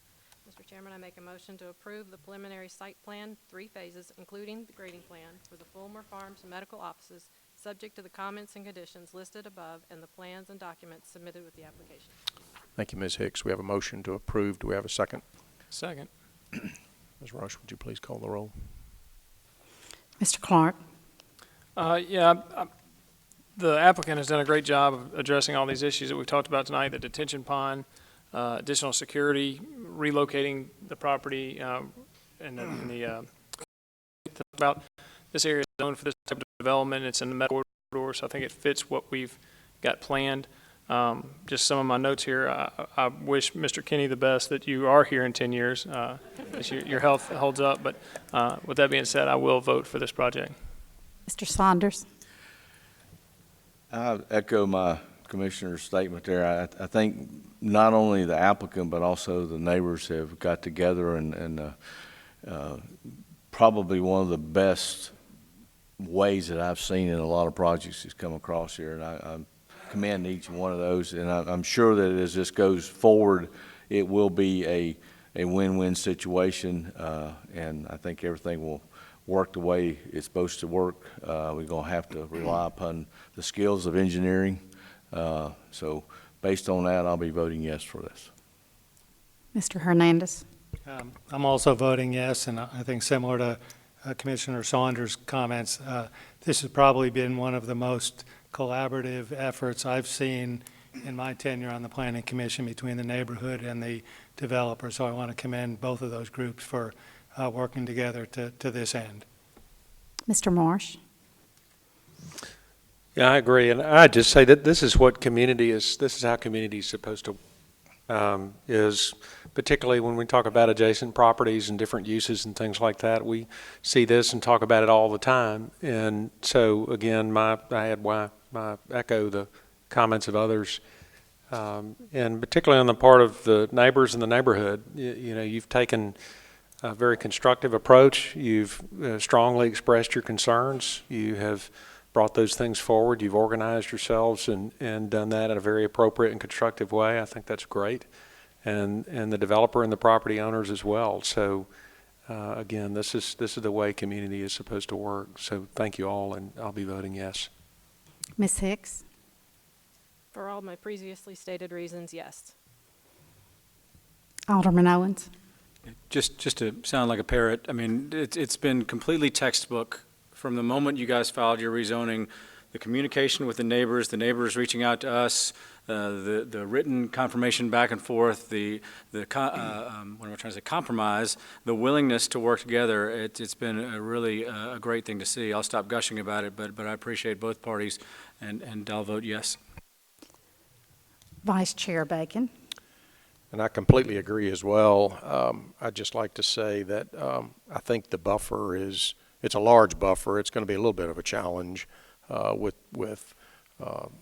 Mr. Chairman, I make a motion to approve the preliminary site plan, 3 phases, including the grading plan for the Fulmer Farms medical offices, subject to the comments and conditions listed above and the plans and documents submitted with the application. Thank you, Ms. Hicks. We have a motion to approve. Do we have a second? Second. Ms. Rush, would you please call the roll? Mr. Clark? The applicant has done a great job of addressing all these issues that we've talked about tonight, the detention pond, additional security, relocating the property, about this area is zoned for this type of development. It's in the medical corridor, so I think it fits what we've got planned. Just some of my notes here. I wish Mr. Kinney the best, that you are here in 10 years, as your health holds up. But with that being said, I will vote for this project. Mr. Saunders? I echo my commissioner's statement there. I think not only the applicant, but also the neighbors have got together and probably one of the best ways that I've seen in a lot of projects has come across here. And I commend each one of those. And I'm sure that as this goes forward, it will be a win-win situation. And I think everything will work the way it's supposed to work. We're going to have to rely upon the skills of engineering. So based on that, I'll be voting yes for this. Mr. Hernandez? I'm also voting yes, and I think similar to Commissioner Saunders' comments, this has probably been one of the most collaborative efforts I've seen in my tenure on the Planning Commission between the neighborhood and the developer. So I want to commend both of those groups for working together to this end. Mr. Marsh? Yeah, I agree, and I just say that this is what community is. This is how community is supposed to is, particularly when we talk about adjacent properties and different uses and things like that. We see this and talk about it all the time, and so again, I echo the comments of others, and particularly on the part of the neighbors in the neighborhood. You know, you've taken a very constructive approach. You've strongly expressed your concerns. You have brought those things forward. You've organized yourselves and done that in a very appropriate and constructive way. I think that's great. And the developer and the property owners as well. So again, this is the way community is supposed to work. So thank you all, and I'll be voting yes. Ms. Hicks? For all my previously stated reasons, yes. Alderman Owens? Just to sound like a parrot, I mean, it's been completely textbook from the moment you guys filed your rezoning, the communication with the neighbors reaching out to us, the written confirmation back and forth, what am I trying to say, compromise, the willingness to work together. It's been a great thing to see. I'll stop gushing about it, but I appreciate both parties, and I'll vote yes. Vice Chair Bacon? And I completely agree as well. I'd just like to say that I think the buffer it's a large buffer. It's going to be a little bit of a challenge with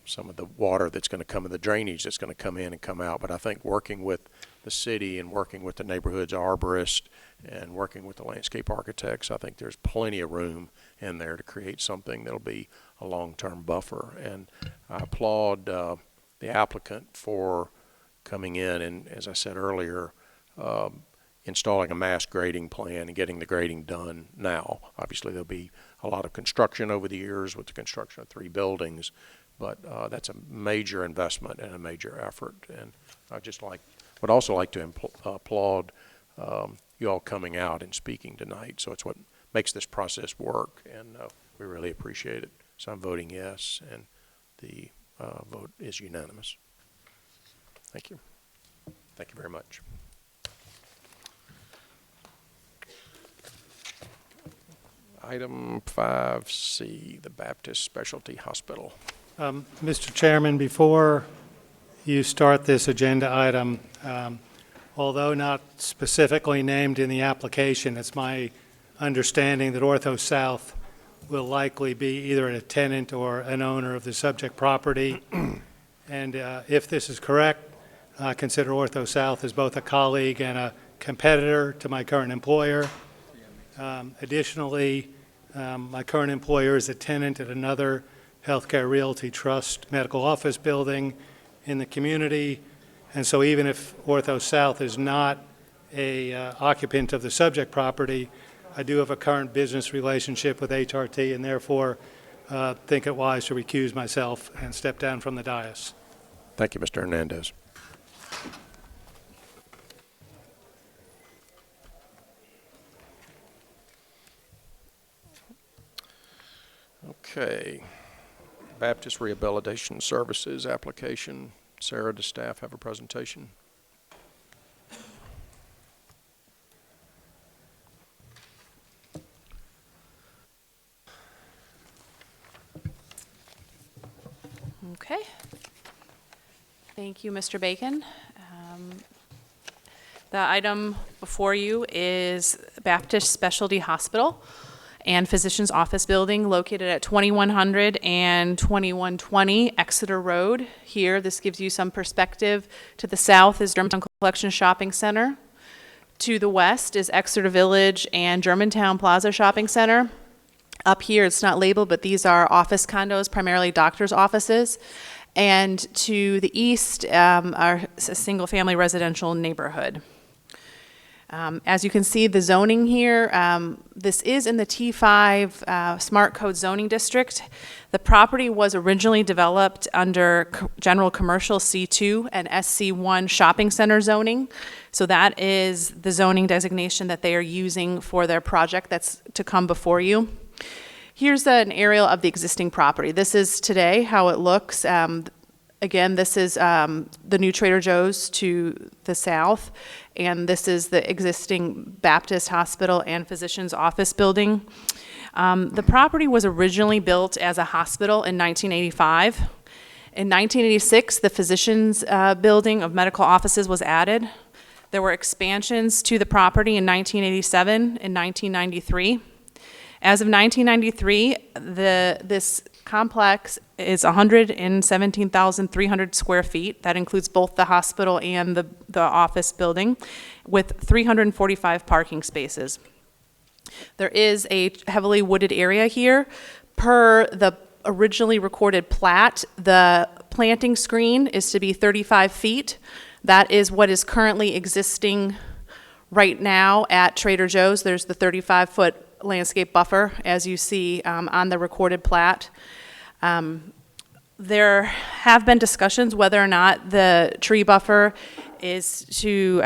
some of the water that's going to come in, the drainage that's going to come in and come out. But I think working with the city and working with the neighborhood's arborist and working with the landscape architects, I think there's plenty of room in there to create something that'll be a long-term buffer. And I applaud the applicant for coming in and, as I said earlier, installing a mass grading plan and getting the grading done now. Obviously, there'll be a lot of construction over the years with the construction of 3 buildings, but that's a major investment and a major effort. And I would also like to applaud you all coming out and speaking tonight. So it's what makes this process work, and we really appreciate it. So I'm voting yes, and the vote is unanimous. Thank you. Thank you very much. Item 5C, the Baptist Specialty Hospital. Mr. Chairman, before you start this agenda item, although not specifically named in the application, it's my understanding that Ortho South will likely be either a tenant or an owner of the subject property. And if this is correct, I consider Ortho South as both a colleague and a competitor to my current employer. Additionally, my current employer is a tenant at another healthcare realty trust medical office building in the community. And so even if Ortho South is not a occupant of the subject property, I do have a current business relationship with HRT, and therefore think it wise to recuse myself and step down from the dais. Thank you, Mr. Hernandez. Okay. Baptist Rehabilitation Services application. Sarah, does staff have a presentation? Okay. Thank you, Mr. Bacon. The item before you is Baptist Specialty Hospital and Physician's Office Building located at 2100 and 2120 Exeter Road. Here, this gives you some perspective. To the south is Germantown Collection Shopping Center. To the west is Exeter Village and Germantown Plaza Shopping Center. Up here, it's not labeled, but these are office condos, primarily doctors' offices. And to the east are a single-family residential neighborhood. As you can see, the zoning here, this is in the T5 Smart Code Zoning District. The property was originally developed under General Commercial C2 and SC1 Shopping Center zoning. So that is the zoning designation that they are using for their project that's to come before you. Here's an aerial of the existing property. This is today how it looks. Again, this is the new Trader Joe's to the south, and this is the existing Baptist Hospital and Physician's Office Building. The property was originally built as a hospital in 1985. In 1986, the Physician's Building of Medical Offices was added. There were expansions to the property in 1987 and 1993. As of 1993, this complex is 117,300 square feet. That includes both the hospital and the office building, with 345 parking spaces. There is a heavily wooded area here. Per the originally recorded plat, the planting screen is to be 35 feet. That is what is currently existing right now at Trader Joe's. There's the 35-foot landscape buffer, as you see on the recorded plat. There have been discussions whether or not the tree buffer is to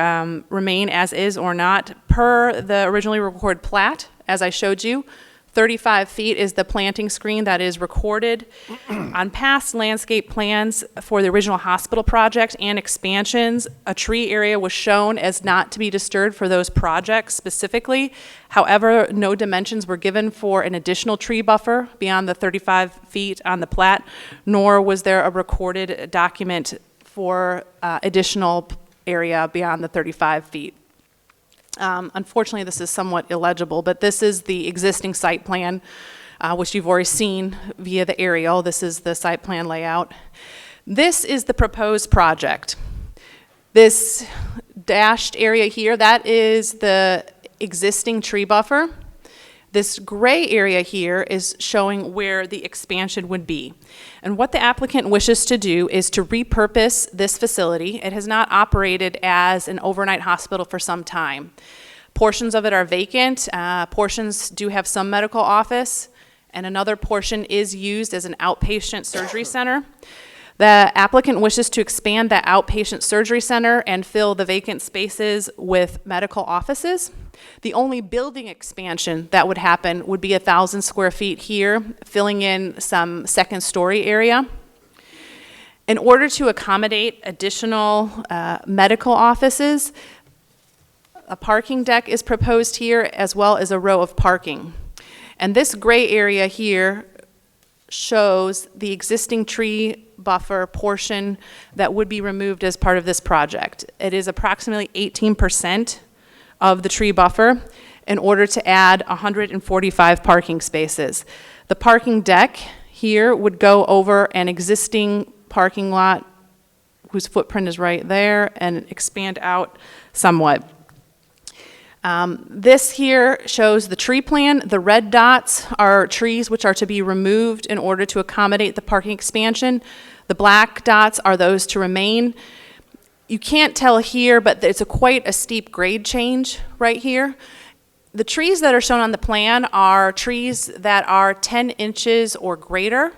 remain as is or not. Per the originally recorded plat, as I showed you, 35 feet is the planting screen that is recorded. On past landscape plans for the original hospital project and expansions, a tree area was shown as not to be disturbed for those projects specifically. However, no dimensions were given for an additional tree buffer beyond the 35 feet on the plat, nor was there a recorded document for additional area beyond the 35 feet. Unfortunately, this is somewhat illegible, but this is the existing site plan, which you've already seen via the aerial. This is the site plan layout. This is the proposed project. This dashed area here, that is the existing tree buffer. This gray area here is showing where the expansion would be. And what the applicant wishes to do is to repurpose this facility. It has not operated as an overnight hospital for some time. Portions of it are vacant. Portions do have some medical office, and another portion is used as an outpatient surgery center. The applicant wishes to expand that outpatient surgery center and fill the vacant spaces with medical offices. The only building expansion that would happen would be 1,000 square feet here, filling in some second-story area. In order to accommodate additional medical offices, a parking deck is proposed here, as well as a row of parking. And this gray area here shows the existing tree buffer portion that would be removed as part of this project. It is approximately 18% of the tree buffer in order to add 145 parking spaces. The parking deck here would go over an existing parking lot whose footprint is right there and expand out somewhat. This here shows the tree plan. The red dots are trees which are to be removed in order to accommodate the parking expansion. The black dots are those to remain. You can't tell here, but it's quite a steep grade change right here. The trees that are shown on the plan are trees that are 10 inches or greater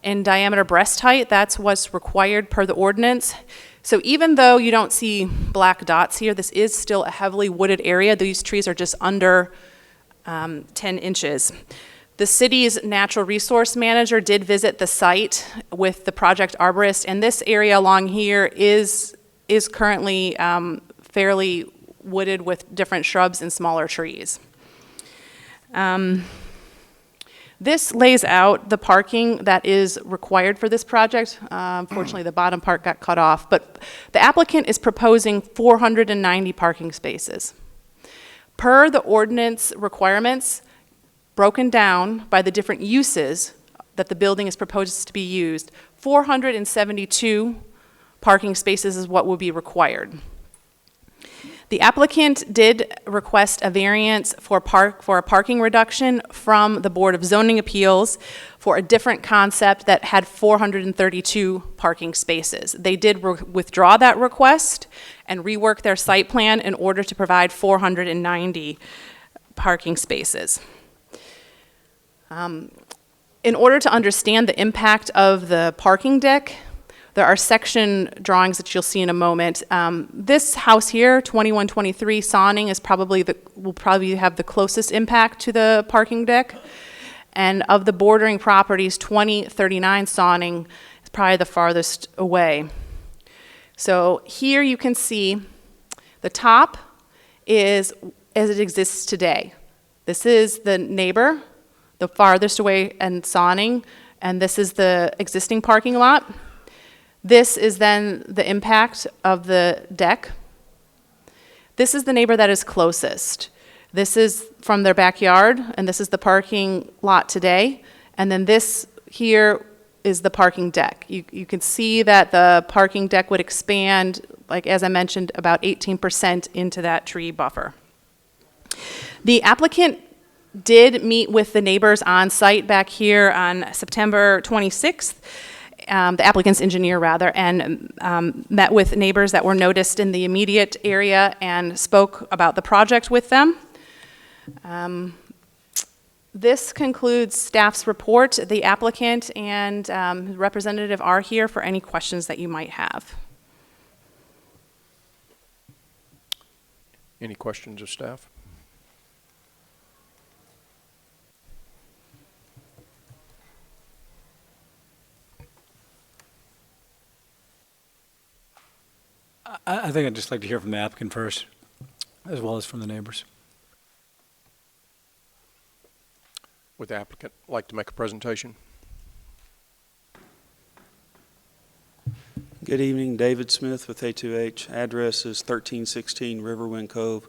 in diameter breast height. That's what's required per the ordinance. So even though you don't see black dots here, this is still a heavily wooded area. These trees are just under 10 inches. The city's natural resource manager did visit the site with the project arborist, and this area along here is currently fairly wooded with different shrubs and smaller trees. This lays out the parking that is required for this project. Unfortunately, the bottom part got cut off, but the applicant is proposing 490 parking spaces. Per the ordinance requirements, broken down by the different uses that the building is proposed to be used, 472 parking spaces is what will be required. The applicant did request a variance for a parking reduction from the Board of Zoning Appeals for a different concept that had 432 parking spaces. They did withdraw that request and rework their site plan in order to provide 490 parking spaces. In order to understand the impact of the parking deck, there are section drawings that you'll see in a moment. This house here, 2123 Sawning, will probably have the closest impact to the parking deck. And of the bordering properties, 2039 Sawning is probably the farthest away. So here you can see the top is as it exists today. This is the neighbor, the farthest away, and Sawning, and this is the existing parking lot. This is then the impact of the deck. This is the neighbor that is closest. This is from their backyard, and this is the parking lot today. And then this here is the parking deck. You can see that the parking deck would expand, like as I mentioned, about 18% into that tree buffer. The applicant did meet with the neighbors on site back here on September 26th. The applicant's engineer, rather, and met with neighbors that were noticed in the immediate area and spoke about the project with them. This concludes staff's report. The applicant and representative are here for any questions that you might have. Any questions of staff? I think I'd just like to hear from the applicant first, as well as from the neighbors. Would the applicant like to make a presentation? Good evening, David Smith with A2H. Address is 1316 Riverwind Cove,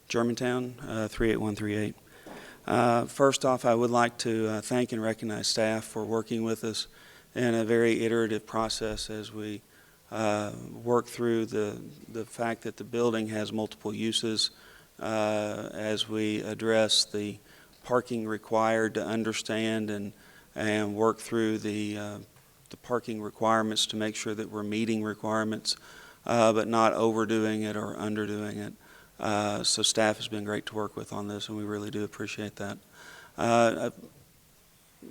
Germantown, 38138. First off, I would like to thank and recognize staff for working with us in a very iterative process as we work through the fact that the building has multiple uses, as we address the parking required to understand and work through the parking requirements to make sure that we're meeting requirements, but not overdoing it or underdoing it. So staff has been great to work with on this, and we really do appreciate that.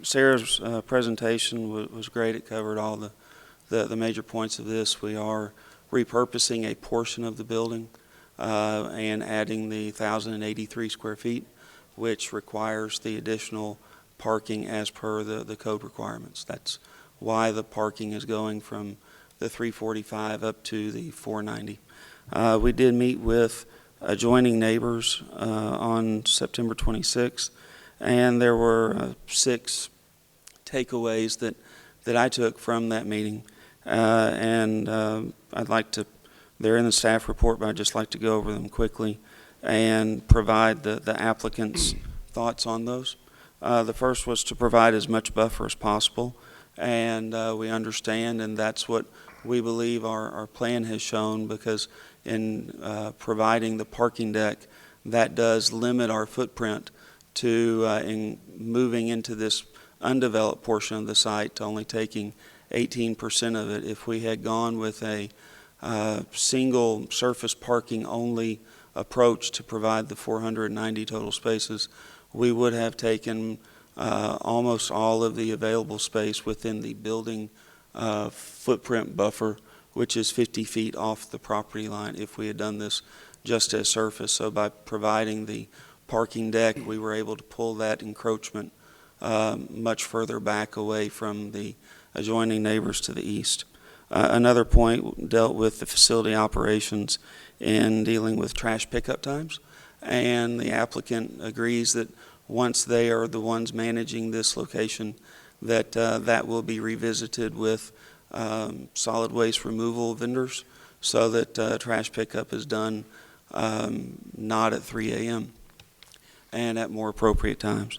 Sarah's presentation was great. It covered all the major points of this. We are repurposing a portion of the building and adding the 1,083 square feet, which requires the additional parking as per the code requirements. That's why the parking is going from the 345 up to the 490. We did meet with adjoining neighbors on September 26th, and there were 6 takeaways that I took from that meeting. And I'd like to, they're in the staff report, but I'd just like to go over them quickly and provide the applicant's thoughts on those. The first was to provide as much buffer as possible, and we understand, and that's what we believe our plan has shown, because in providing the parking deck, that does limit our footprint to in moving into this undeveloped portion of the site to only taking 18% of it. If we had gone with a single surface parking only approach to provide the 490 total spaces, we would have taken almost all of the available space within the building footprint buffer, which is 50 feet off the property line if we had done this just as surface. So by providing the parking deck, we were able to pull that encroachment much further back away from the adjoining neighbors to the east. Another point dealt with the facility operations in dealing with trash pickup times, and the applicant agrees that once they are the ones managing this location, that that will be revisited with solid waste removal vendors so that trash pickup is done not at 3 a.m. and at more appropriate times.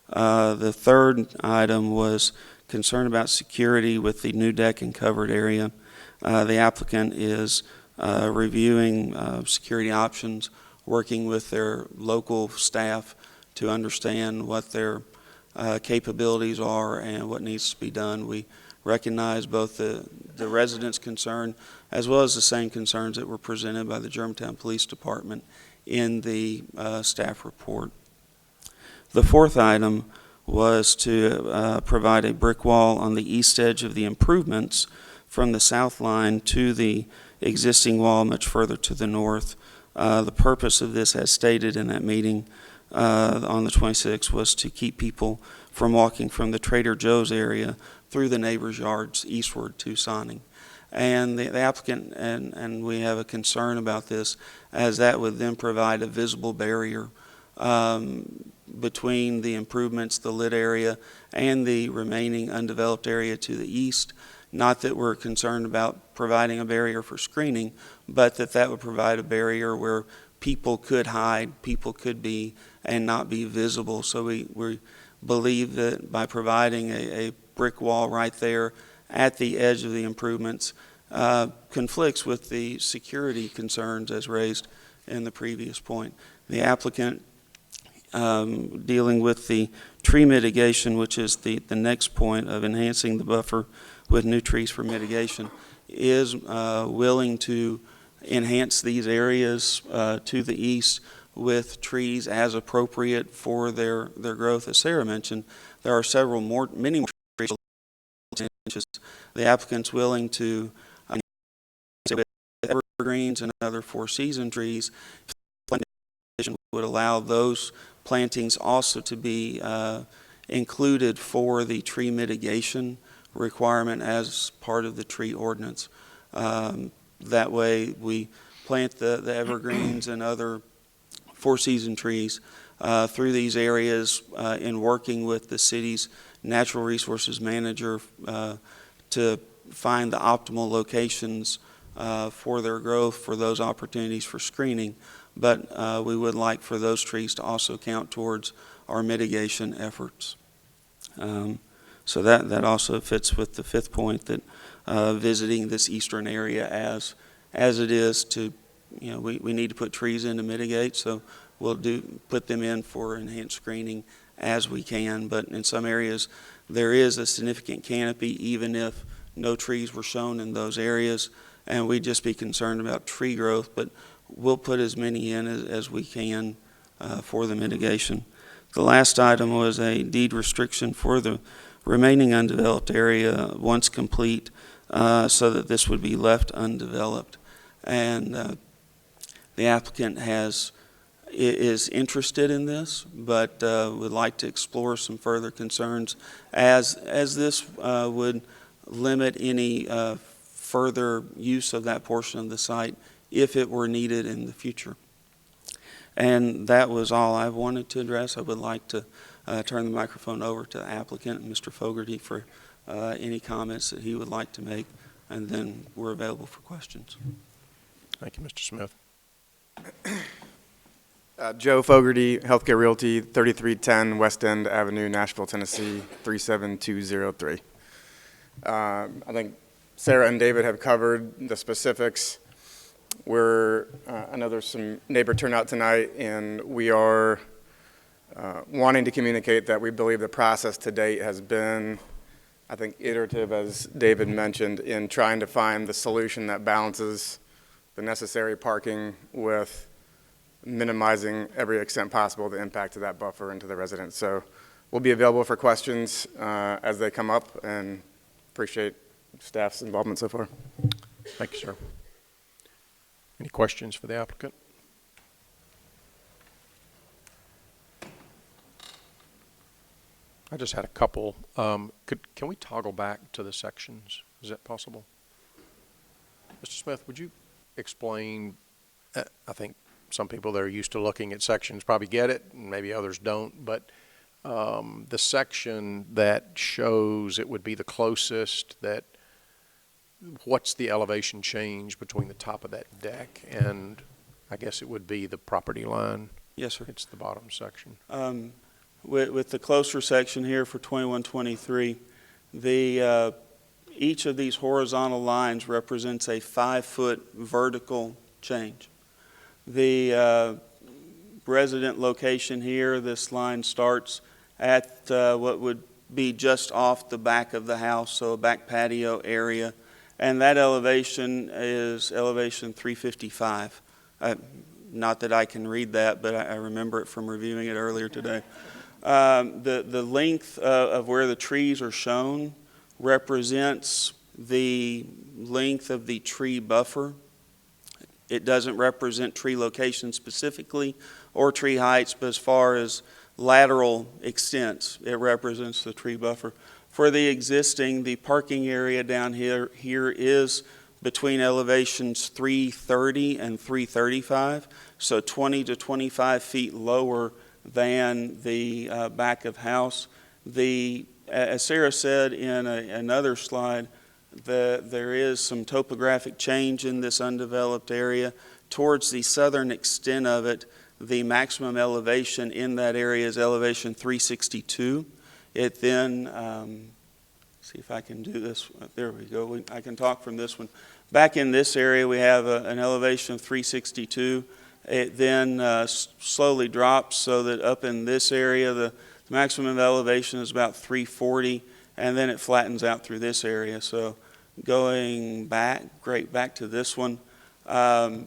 The third item was concern about security with the new deck and covered area. The applicant is reviewing security options, working with their local staff to understand what their capabilities are and what needs to be done. We recognize both the residents' concern as well as the same concerns that were presented by the Germantown Police Department in the staff report. The fourth item was to provide a brick wall on the east edge of the improvements from the south line to the existing wall much further to the north. The purpose of this, as stated in that meeting on the 26th, was to keep people from walking from the Trader Joe's area through the neighbors' yards eastward to Sonning. And the applicant, and we have a concern about this, as that would then provide a visible barrier between the improvements, the lit area, and the remaining undeveloped area to the east. Not that we're concerned about providing a barrier for screening, but that would provide a barrier where people could hide, people could be and not be visible. So we believe that by providing a brick wall right there at the edge of the improvements conflicts with the security concerns as raised in the previous point. The applicant dealing with the tree mitigation, which is the next point of enhancing the buffer with new trees for mitigation, is willing to enhance these areas to the east with trees as appropriate for their growth. As Sarah mentioned, there are many more trees. The applicant's willing to evergreens and other four-season trees would allow those plantings also to be included for the tree mitigation requirement as part of the tree ordinance. That way we plant the evergreens and other four-season trees through these areas in working with the city's natural resources manager to find the optimal locations for their growth, for those opportunities for screening. But we would like for those trees to also count towards our mitigation efforts. So that also fits with the fifth point, that visiting this eastern area as it is to, we need to put trees in to mitigate, so we'll put them in for enhanced screening as we can. But in some areas, there is a significant canopy, even if no trees were shown in those areas, and we'd just be concerned about tree growth, but we'll put as many in as we can for the mitigation. The last item was a deed restriction for the remaining undeveloped area once complete, so that this would be left undeveloped. And the applicant is interested in this, but would like to explore some further concerns as this would limit any further use of that portion of the site if it were needed in the future. And that was all I wanted to address. I would like to turn the microphone over to the applicant, Mr. Fogarty, for any comments that he would like to make, and then we're available for questions. Thank you, Mr. Smith. Joe Fogarty, Healthcare Realty, 3310 West End Avenue, Nashville, Tennessee, 37203. I think Sarah and David have covered the specifics. I know there's some neighbor turnout tonight, and we are wanting to communicate that we believe the process to date has been I think, iterative, as David mentioned, in trying to find the solution that balances the necessary parking with minimizing every extent possible the impact of that buffer into the residents. So we'll be available for questions as they come up, and appreciate staff's involvement so far. Thank you, sir. Any questions for the applicant? I just had a couple. Can we toggle back to the sections? Is that possible? Mr. Smith, would you explain, I think some people that are used to looking at sections probably get it, and maybe others don't, but the section that shows it would be the closest, that what's the elevation change between the top of that deck and I guess it would be the property line? Yes, sir. It's the bottom section. With the closer section here for 2123, each of these horizontal lines represents a 5-foot vertical change. The resident location here, this line starts at what would be just off the back of the house, so a back patio area, and that elevation is elevation 355. Not that I can read that, but I remember it from reviewing it earlier today. The length of where the trees are shown represents the length of the tree buffer. It doesn't represent tree location specifically or tree heights, but as far as lateral extents, it represents the tree buffer. For the existing, the parking area down here is between elevations 330 and 335, so 20 to 25 feet lower than the back of house. As Sarah said in another slide, there is some topographic change in this undeveloped area. Towards the southern extent of it, the maximum elevation in that area is elevation 362. It then, see if I can do this. There we go. I can talk from this one. Back in this area, we have an elevation of 362. It then slowly drops so that up in this area, the maximum elevation is about 340, and then it flattens out through this area. So going back to this one,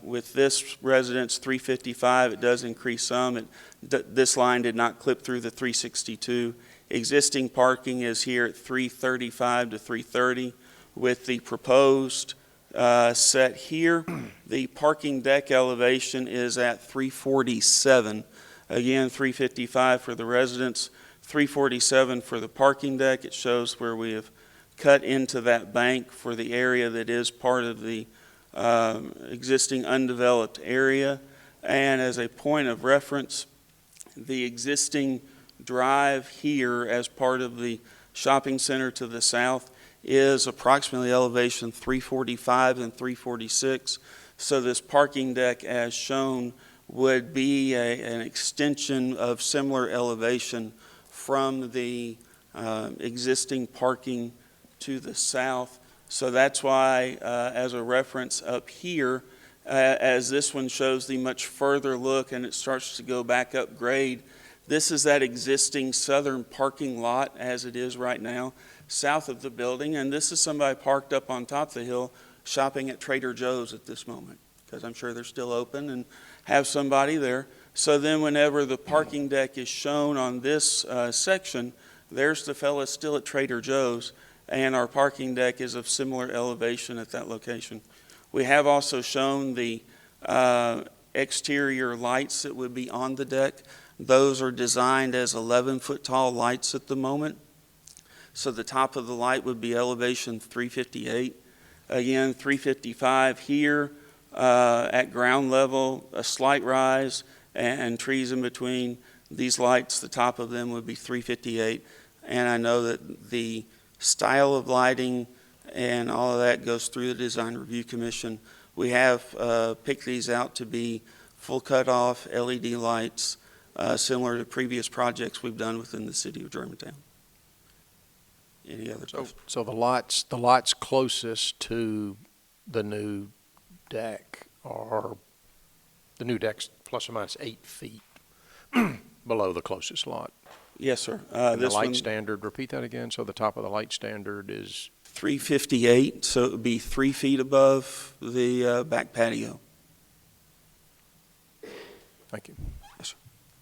with this residence 355, it does increase some. This line did not clip through the 362. Existing parking is here at 335 to 330. With the proposed set here, the parking deck elevation is at 347. Again, 355 for the residents, 347 for the parking deck. It shows where we have cut into that bank for the area that is part of the existing undeveloped area. And as a point of reference, the existing drive here as part of the shopping center to the south is approximately elevation 345 and 346. So this parking deck as shown would be an extension of similar elevation from the existing parking to the south. So that's why, as a reference up here, as this one shows the much further look and it starts to go back up grade, this is that existing southern parking lot as it is right now, south of the building. And this is somebody parked up on top of the hill shopping at Trader Joe's at this moment, because I'm sure they're still open and have somebody there. So then whenever the parking deck is shown on this section, there's the fella still at Trader Joe's, and our parking deck is of similar elevation at that location. We have also shown the exterior lights that would be on the deck. Those are designed as 11-foot tall lights at the moment. So the top of the light would be elevation 358. Again, 355 here at ground level, a slight rise, and trees in between. These lights, the top of them would be 358. And I know that the style of lighting and all of that goes through the Design Review Commission. We have picked these out to be full cutoff LED lights, similar to previous projects we've done within the city of Germantown. Any other questions? So the lots closest to the new deck are, the new deck's plus or minus 8 feet below the closest lot. Yes, sir. And the This light one, standard, repeat that again, so the top of the light standard is, 358, so it would be 3 feet above the back patio. thank you.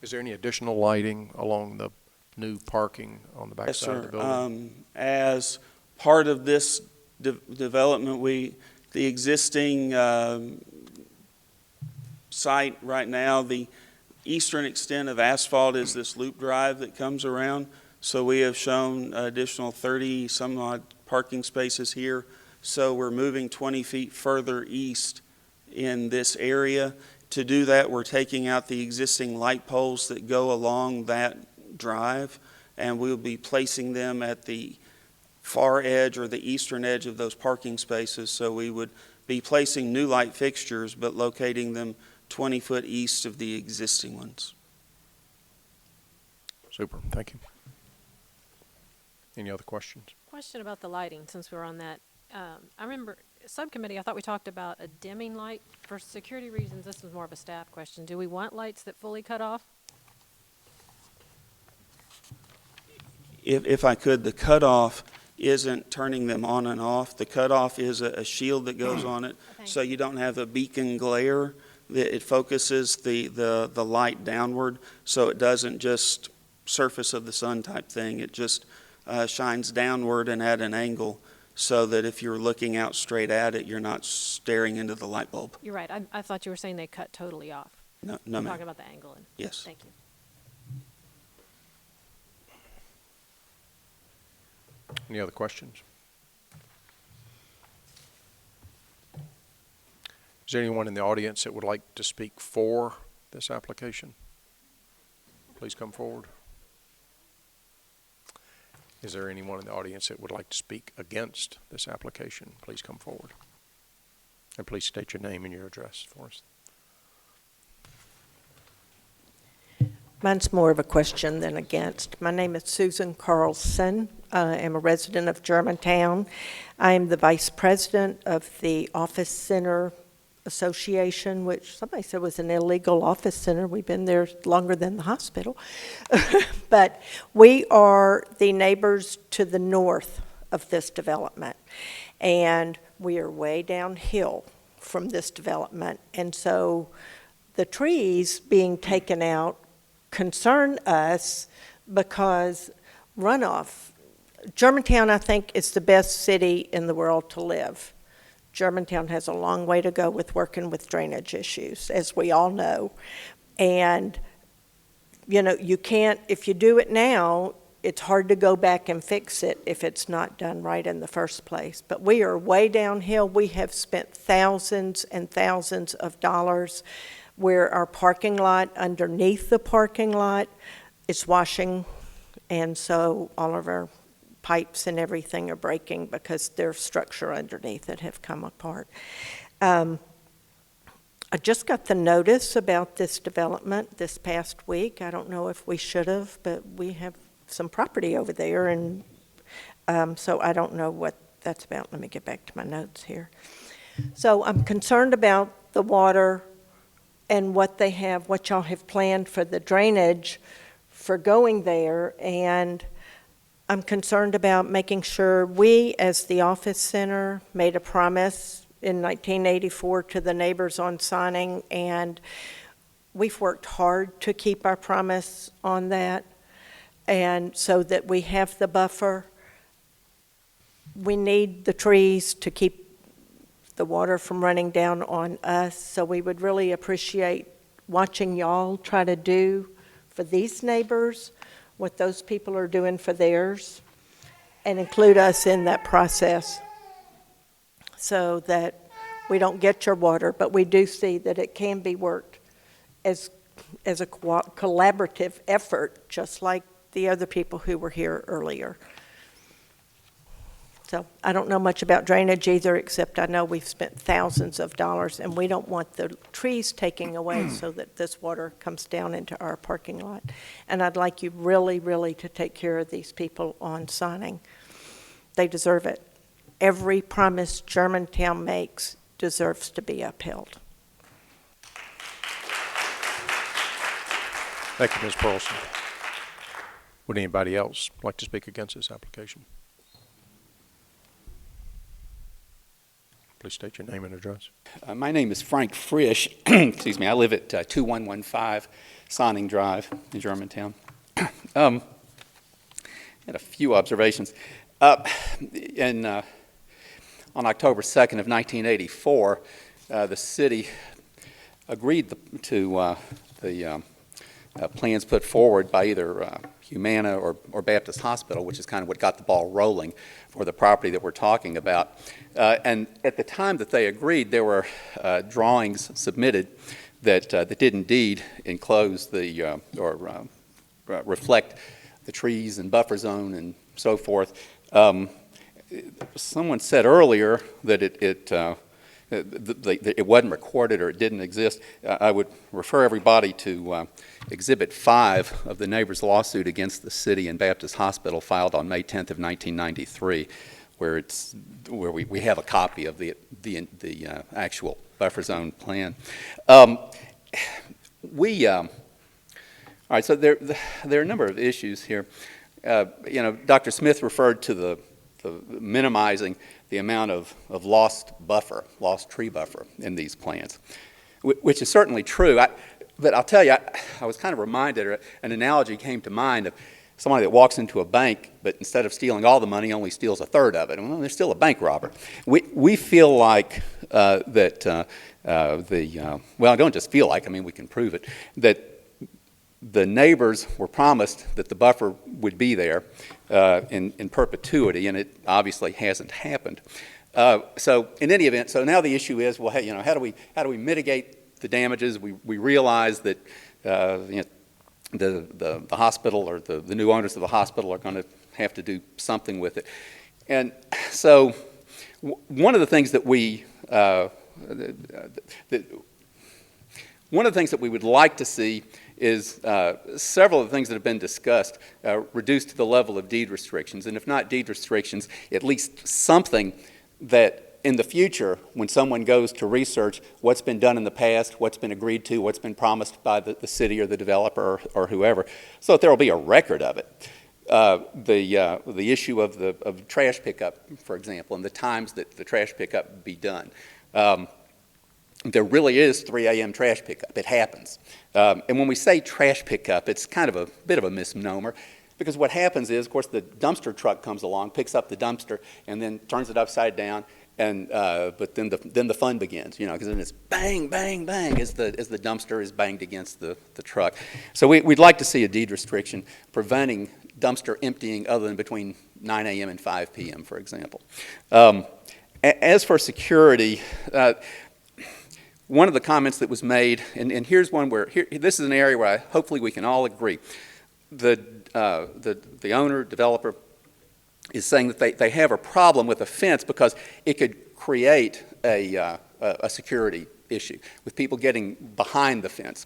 Is there any additional lighting along the new parking on the back Yes, side of sir. the building? As part of this development, the existing site right now, the eastern extent of asphalt is this loop drive that comes around. So we have shown additional 30 some odd parking spaces here. So we're moving 20 feet further east in this area. To do that, we're taking out the existing light poles that go along that drive, and we'll be placing them at the far edge or the eastern edge of those parking spaces. So we would be placing new light fixtures, but locating them 20 foot east of the existing ones. Super, thank you. Any other questions? Question about the lighting, since we're on that. I remember, subcommittee, I thought we talked about a dimming light. For security reasons, this was more of a staff question. Do we want lights that fully cut off? If I could, the cutoff isn't turning them on and off. The cutoff is a shield that goes on it, so you don't have a beacon glare. It focuses the light downward, so it doesn't just surface of the sun type thing. It just shines downward and at an angle, so that if you're looking out straight at it, you're not staring into the light bulb. You're right. I thought you were saying they cut totally off. No, I'm ma'am. talking about the angle. Yes. Thank you. Any other questions? Is there anyone in the audience that would like to speak for this application? Please come forward. Is there anyone in the audience that would like to speak against this application? Please come forward. And please state your name and your address for us. Mine's more of a question than against. My name is Susan Carlson. I am a resident of Germantown. I am the vice president of the Office Center Association, which somebody said was an illegal office center. We've been there longer than the hospital. But we are the neighbors to the north of this development. And we are way downhill from this development. And so the trees being taken out concern us because runoff. Germantown, I think, is the best city in the world to live. Germantown has a long way to go with working with drainage issues, as we all know. And, you know, you can't, if you do it now, it's hard to go back and fix it if it's not done right in the first place. But we are way downhill. We have spent thousands and thousands of dollars where our parking lot, underneath the parking lot, is washing, and so all of our pipes and everything are breaking because there's structure underneath that have come apart. I just got the notice about this development this past week. I don't know if we should have, but we have some property over there, and so I don't know what that's about. Let me get back to my notes here. So I'm concerned about the water and what they have, what y'all have planned for the drainage for going there, and I'm concerned about making sure we, as the Office Center, made a promise in 1984 to the neighbors on signing, and we've worked hard to keep our promise on that, and so that we have the buffer. We need the trees to keep the water from running down on us, so we would really appreciate watching y'all try to do for these neighbors what those people are doing for theirs, and include us in that process so that we don't get your water, but we do see that it can be worked as a collaborative effort, just like the other people who were here earlier. So I don't know much about drainage either, except I know we've spent thousands of dollars, and we don't want the trees taking away so that this water comes down into our parking lot. And I'd like you really, really to take care of these people on signing. They deserve it. Every promise Germantown makes deserves to be upheld. Thank you, Ms. Burleson. Would anybody else like to speak against this application? Please state your name and address. My name is Frank Frisch. Excuse me. I live at 2115 Sonning Drive in Germantown. Had a few observations. On October 2nd of 1984, the city agreed to the plans put forward by either Humana or Baptist Hospital, which is kind of what got the ball rolling for the property that we're talking about. And at the time that they agreed, there were drawings submitted that did indeed enclose the or reflect the trees and buffer zone and so forth. Someone said earlier that it wasn't recorded or it didn't exist. I would refer everybody to Exhibit 5 of the neighbor's lawsuit against the city and Baptist Hospital, filed on May 10th of 1993, where we have a copy of the actual buffer zone plan. All right, so there are a number of issues here. Dr. Smith referred to the minimizing the amount of lost tree buffer in these plans, which is certainly true. But I'll tell you, I was kind of reminded, or an analogy came to mind of somebody that walks into a bank, but instead of stealing all the money, only steals a third of it. Well, they're still a bank robber. We feel like well, I don't just feel like, I mean, we can prove it, that the neighbors were promised that the buffer would be there in perpetuity, and it obviously hasn't happened. So in any event, so now the issue is, well, hey, how do we mitigate the damages? We realize that the hospital or the new owners of the hospital are going to have to do something with it. And so one of the things that we would like to see is several of the things that have been discussed reduced to the level of deed restrictions, and if not deed restrictions, at least something that in the future, when someone goes to research what's been done in the past, what's been agreed to, what's been promised by the city or the developer or whoever, so that there will be a record of it. The issue of trash pickup, for example, and the times that the trash pickup be done. There really is 3 a.m. trash pickup. It happens. And when we say trash pickup, it's kind of a bit of a misnomer, because what happens is, of course, the dumpster truck comes along, picks up the dumpster, and then turns it upside down, and but then the fun begins, because then it's bang, bang, bang as the dumpster is banged against the truck. So we'd like to see a deed restriction preventing dumpster emptying other than between 9 a.m. and 5 p.m., for example. As for security, one of the comments that was made, and here's one where this is an area where hopefully we can all agree. The owner, developer, is saying that they have a problem with a fence because it could create a security issue with people getting behind the fence.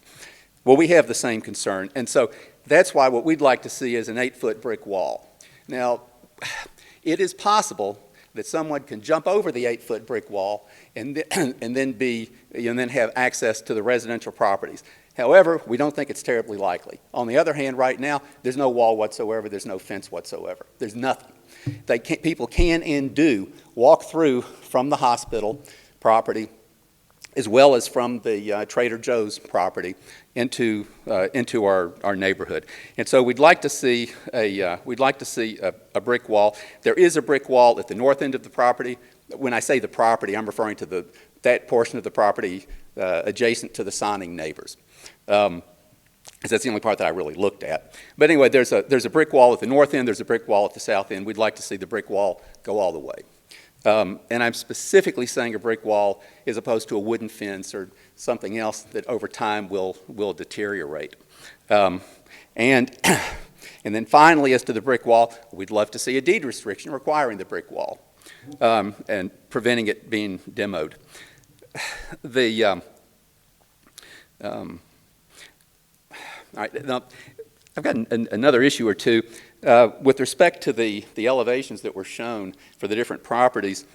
Well, we have the same concern, and so that's why what we'd like to see is an 8-foot brick wall. Now, it is possible that someone can jump over the 8-foot brick wall and then have access to the residential properties. However, we don't think it's terribly likely. On the other hand, right now, there's no wall whatsoever, there's no fence whatsoever. There's nothing. People can and do walk through from the hospital property as well as from the Trader Joe's property into our neighborhood. And so we'd like to see a brick wall. There is a brick wall at the north end of the property. When I say the property, I'm referring to that portion of the property adjacent to the Sonning neighbors. Because that's the only part that I really looked at. But anyway, there's a brick wall at the north end, there's a brick wall at the south end. We'd like to see the brick wall go all the way. And I'm specifically saying a brick wall as opposed to a wooden fence or something else that over time will deteriorate. And then finally, as to the brick wall, we'd love to see a deed restriction requiring the brick wall and preventing it being demoed. All right, now, I've got another issue or two. With respect to the elevations that were shown for the different properties,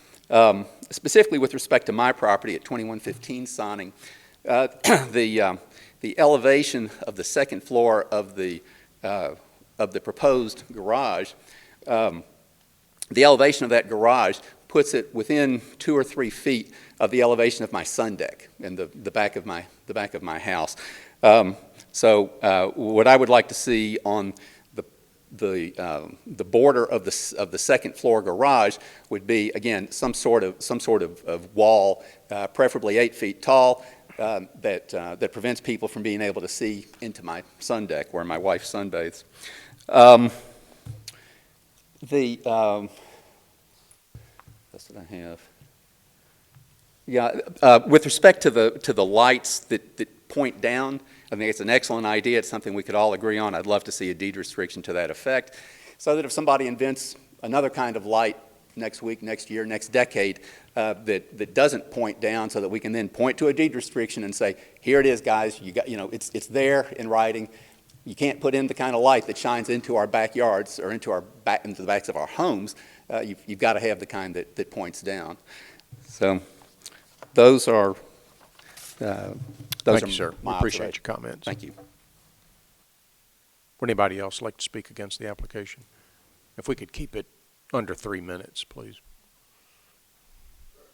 specifically with respect to my property at 2115 Sonning, the elevation of the second floor of the the proposed garage, the elevation of that garage puts it within 2 or 3 feet of the elevation of my sun deck in the back of my house. So what I would like to see on the border of the second floor garage would be, again, some sort of wall, preferably 8 feet tall, that prevents people from being able to see into my sun deck where my wife sunbathes. That's what I have. Yeah, with respect to the lights that point down, I think it's an excellent idea. It's something we could all agree on. I'd love to see a deed restriction to that effect, so that if somebody invents another kind of light next week, next year, next decade, that doesn't point down, so that we can then point to a deed restriction and say, here it is, guys. It's there in writing. You can't put in the kind of light that shines into our backyards or into the backs of our homes. You've got to have the kind that points down. So those are Thank you, sir. We appreciate your comments. Thank you. Would anybody else like to speak against the application? If we could keep it under 3 minutes, please.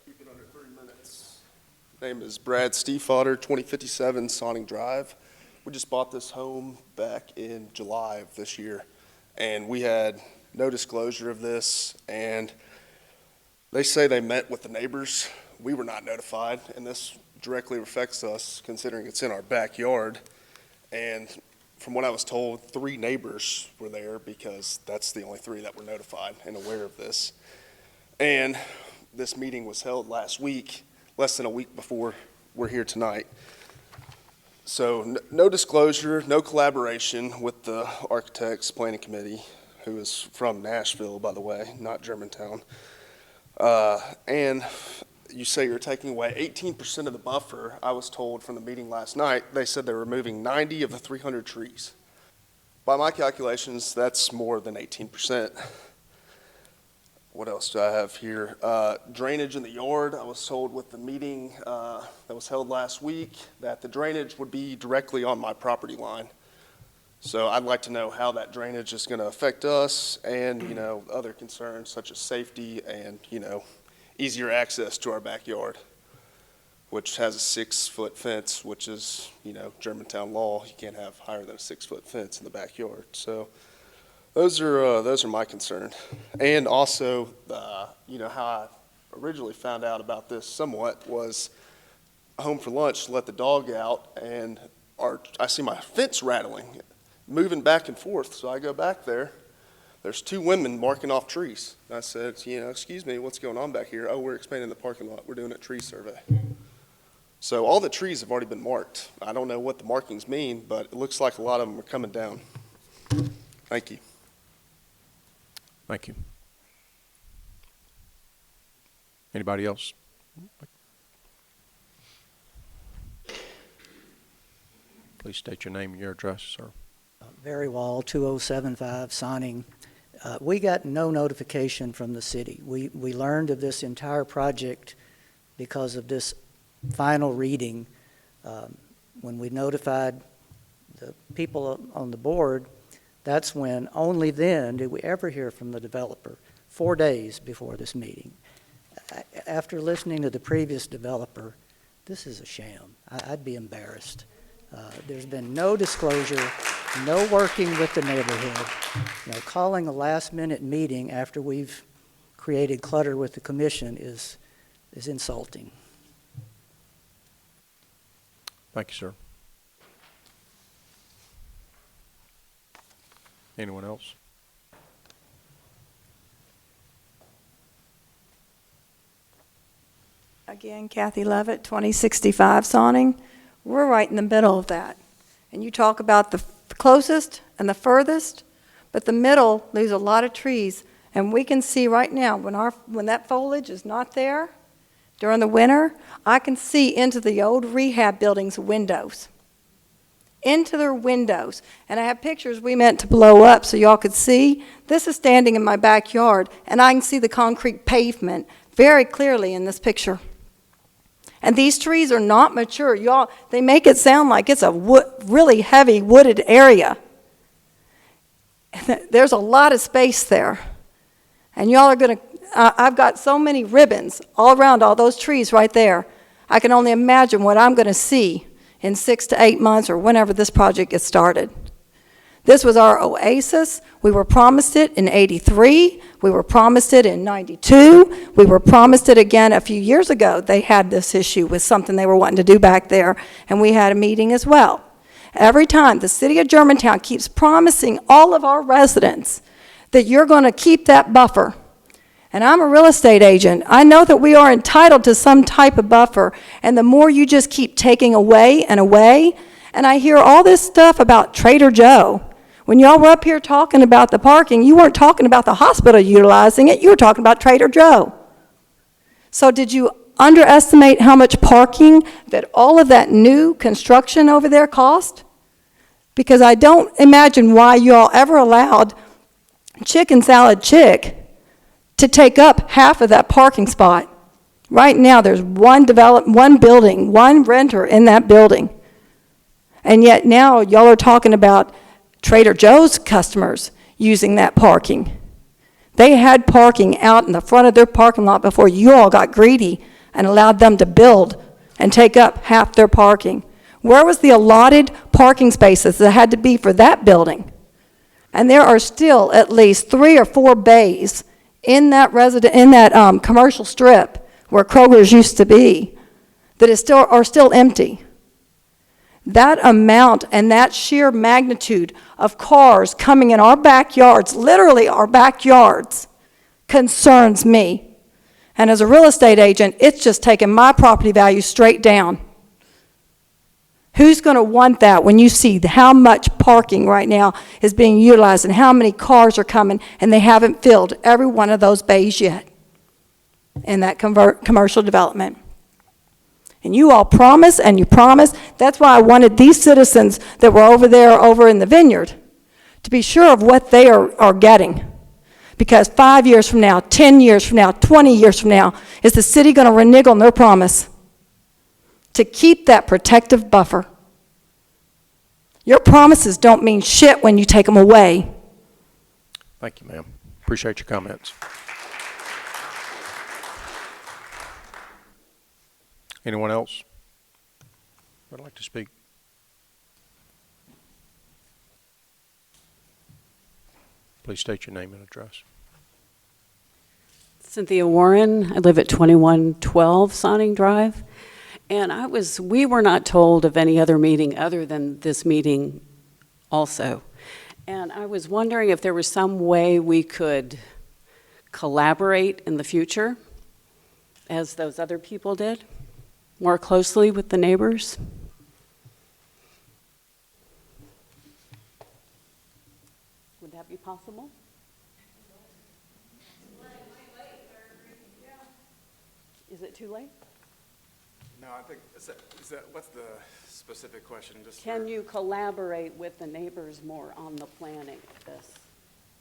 Keep it under 3 minutes. Name is Brad Stiefvater, 2057 Sonning Drive. We just bought this home back in July of this year, and we had no disclosure of this, and they say they met with the neighbors. We were not notified, and this directly affects us considering it's in our backyard. And from what I was told, 3 neighbors were there, because that's the only 3 that were notified and aware of this. And this meeting was held last week, less than a week before we're here tonight. So no disclosure, no collaboration with the architects planning committee, who is from Nashville, by the way, not Germantown. And you say you're taking away 18% of the buffer. I was told from the meeting last night, they said they're removing 90 of the 300 trees. By my calculations, that's more than 18%. What else do I have here? Drainage in the yard. I was told with the meeting that was held last week that the drainage would be directly on my property line. So I'd like to know how that drainage is going to affect us, and, other concerns such as safety and, easier access to our backyard, which has a 6-foot fence, which is, Germantown law. You can't have higher than a 6-foot fence in the backyard. So those are my concerns. And also, how I originally found out about this somewhat was home for lunch, let the dog out, and I see my fence rattling, moving back and forth. So I go back there. There's 2 women marking off trees. I said, excuse me, what's going on back here? Oh, we're expanding the parking lot. We're doing a tree survey. So all the trees have already been marked. I don't know what the markings mean, but it looks like a lot of them are coming down. Thank you. Thank you. Anybody else? Please state your name and your address, sir. Very Wall, 2075 Sonning. We got no notification from the city. We learned of this entire project because of this final reading. When we notified the people on the board, that's when, only then, did we ever hear from the developer, 4 days before this meeting. After listening to the previous developer, this is a sham. I'd be embarrassed. There's been no disclosure, no working with the neighborhood. Calling a last-minute meeting after we've created clutter with the commission is insulting. Thank you, sir. Anyone else? Again, Kathy Levitt, 2065 Sonning. We're right in the middle of that. And you talk about the closest and the furthest, but the middle, there's a lot of trees. And we can see right now, when that foliage is not there during the winter, I can see into the old rehab building's windows. Into their windows. And I have pictures we meant to blow up so y'all could see. This is standing in my backyard, and I can see the concrete pavement very clearly in this picture. And these trees are not mature. Y'all, they make it sound like it's a really heavy wooded area. There's a lot of space there. And y'all are going to, I've got so many ribbons all around all those trees right there. I can only imagine what I'm going to see in 6 to 8 months or whenever this project gets started. This was our oasis. We were promised it in '83. We were promised it in '92. We were promised it again a few years ago. They had this issue with something they were wanting to do back there, and we had a meeting as well. Every time the city of Germantown keeps promising all of our residents that you're going to keep that buffer. And I'm a real estate agent. I know that we are entitled to some type of buffer, and the more you just keep taking away and away, and I hear all this stuff about Trader Joe. When y'all were up here talking about the parking, you weren't talking about the hospital utilizing it, you were talking about Trader Joe. So did you underestimate how much parking that all of that new construction over there cost? Because I don't imagine why y'all ever allowed Chicken Salad Chick to take up half of that parking spot. Right now, there's one building, one renter in that building. And yet now y'all are talking about Trader Joe's customers using that parking. They had parking out in the front of their parking lot before you all got greedy and allowed them to build and take up half their parking. Where was the allotted parking spaces that had to be for that building? And there are still at least 3 or 4 bays in that commercial strip where Kroger's used to be that are still empty. That amount and that sheer magnitude of cars coming in our backyards, literally our backyards, concerns me. And as a real estate agent, it's just taken my property value straight down. Who's going to want that when you see how much parking right now is being utilized and how many cars are coming and they haven't filled every one of those bays yet in that commercial development? And you all promise and you promise. That's why I wanted these citizens that were over in the vineyard to be sure of what they are getting. Because 5 years from now, 10 years from now, 20 years from now, is the city going to renege on their promise to keep that protective buffer? Your promises don't mean shit when you take them away. Thank you, ma'am. Appreciate your comments. Anyone else would like to speak? Please state your name and address. Cynthia Warren. I live at 2112 Sonning Drive. And we were not told of any other meeting other than this meeting also. And I was wondering if there was some way we could collaborate in the future, as those other people did, more closely with the neighbors. Would that be possible? Is it too late? No, I think, what's the specific question? Can you collaborate with the neighbors more on the planning of this?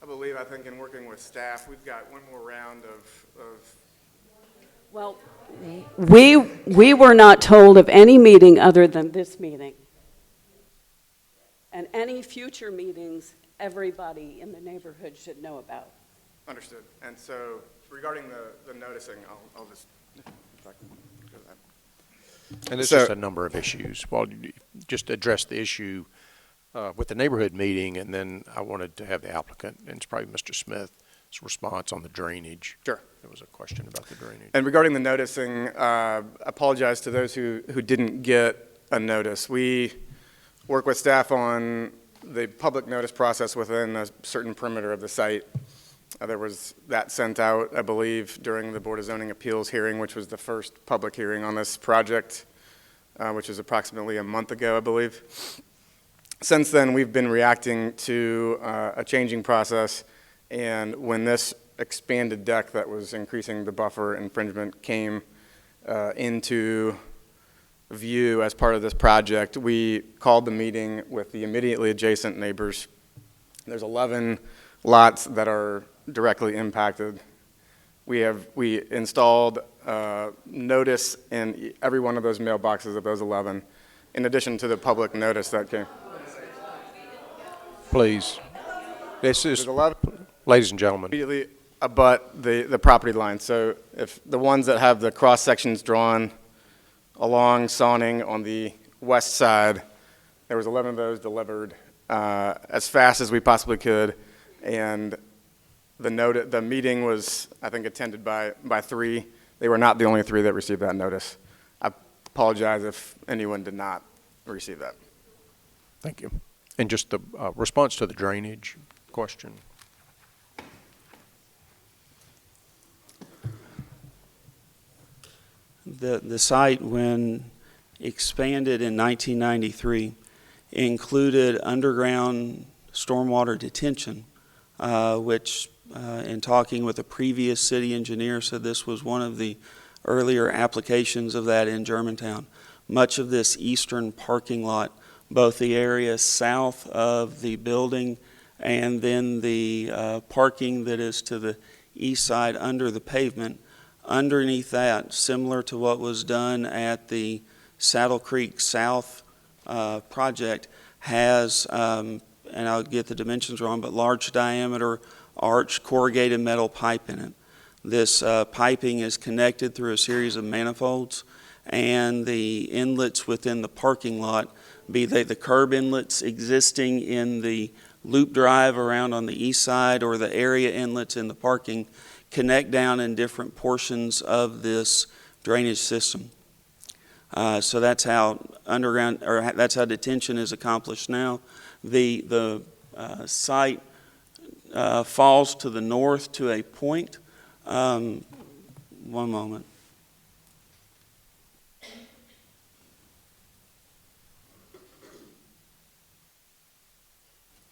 I think in working with staff, we've got one more round of Well, we were not told of any meeting other than this meeting. And any future meetings, everybody in the neighborhood should know about. Understood. And so regarding the noticing, I'll just, if I can go to that. And there's just a number of issues. Well, just address the issue with the neighborhood meeting, and then I wanted to have the applicant, and it's probably Mr. Smith's response on the drainage. Sure. There was a question about the drainage. And regarding the noticing, apologize to those who didn't get a notice. We work with staff on the public notice process within a certain perimeter of the site. There was that sent out, I believe, during the Board of Zoning Appeals hearing, which was the first public hearing on this project, which was approximately a month ago, I believe. Since then, we've been reacting to a changing process, and when this expanded deck that was increasing the buffer infringement came into view as part of this project, we called the meeting with the immediately adjacent neighbors. There's 11 lots that are directly impacted. We installed notice in every one of those mailboxes of those 11, in addition to the public notice that came. Please. This is, There's 11 ladies and gentlemen, immediately abut the property line. So if the ones that have the cross sections drawn along Sawning on the west side, there was 11 of those delivered as fast as we possibly could, and the meeting was, I think, attended by 3. They were not the only 3 that received that notice. I apologize if anyone did not receive that. thank you. And just the response to the drainage question. The site, when expanded in 1993, included underground stormwater detention, which, in talking with a previous city engineer, said this was one of the earlier applications of that in Germantown. Much of this eastern parking lot, both the area south of the building and then the parking that is to the east side under the pavement, underneath that, similar to what was done at the Saddle Creek South project, has, and I'll get the dimensions wrong, but large diameter arch corrugated metal pipe in it. This piping is connected through a series of manifolds, and the inlets within the parking lot, be they the curb inlets existing in the loop drive around on the east side or the area inlets in the parking, connect down in different portions of this drainage system. So that's how underground, or that's how detention is accomplished now. The site falls to the north to a point. One moment.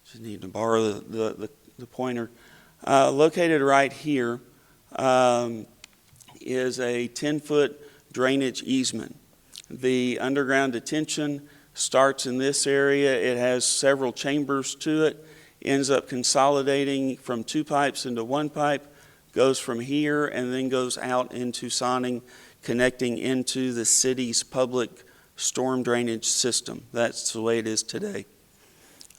Just need to borrow the pointer. Located right here is a 10-foot drainage easement. The underground detention starts in this area. It has several chambers to it, ends up consolidating from 2 pipes into 1 pipe, goes from here and then goes out into Sonning, connecting into the city's public storm drainage system. That's the way it is today.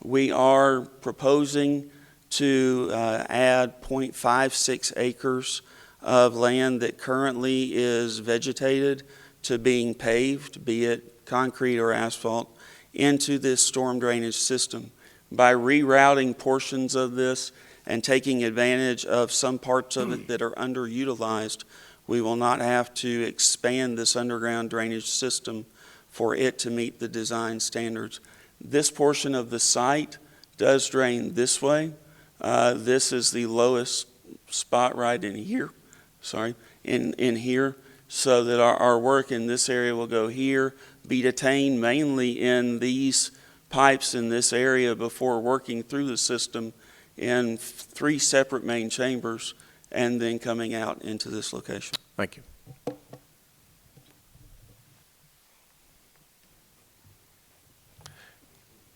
We are proposing to add 0.56 acres of land that currently is vegetated to being paved, be it concrete or asphalt, into this storm drainage system. By rerouting portions of this and taking advantage of some parts of it that are underutilized, we will not have to expand this underground drainage system for it to meet the design standards. This portion of the site does drain this way. This is the lowest spot right in here, in here, so that our work in this area will go here, be detained mainly in these pipes in this area before working through the system in 3 separate main chambers and then coming out into this location. Thank you.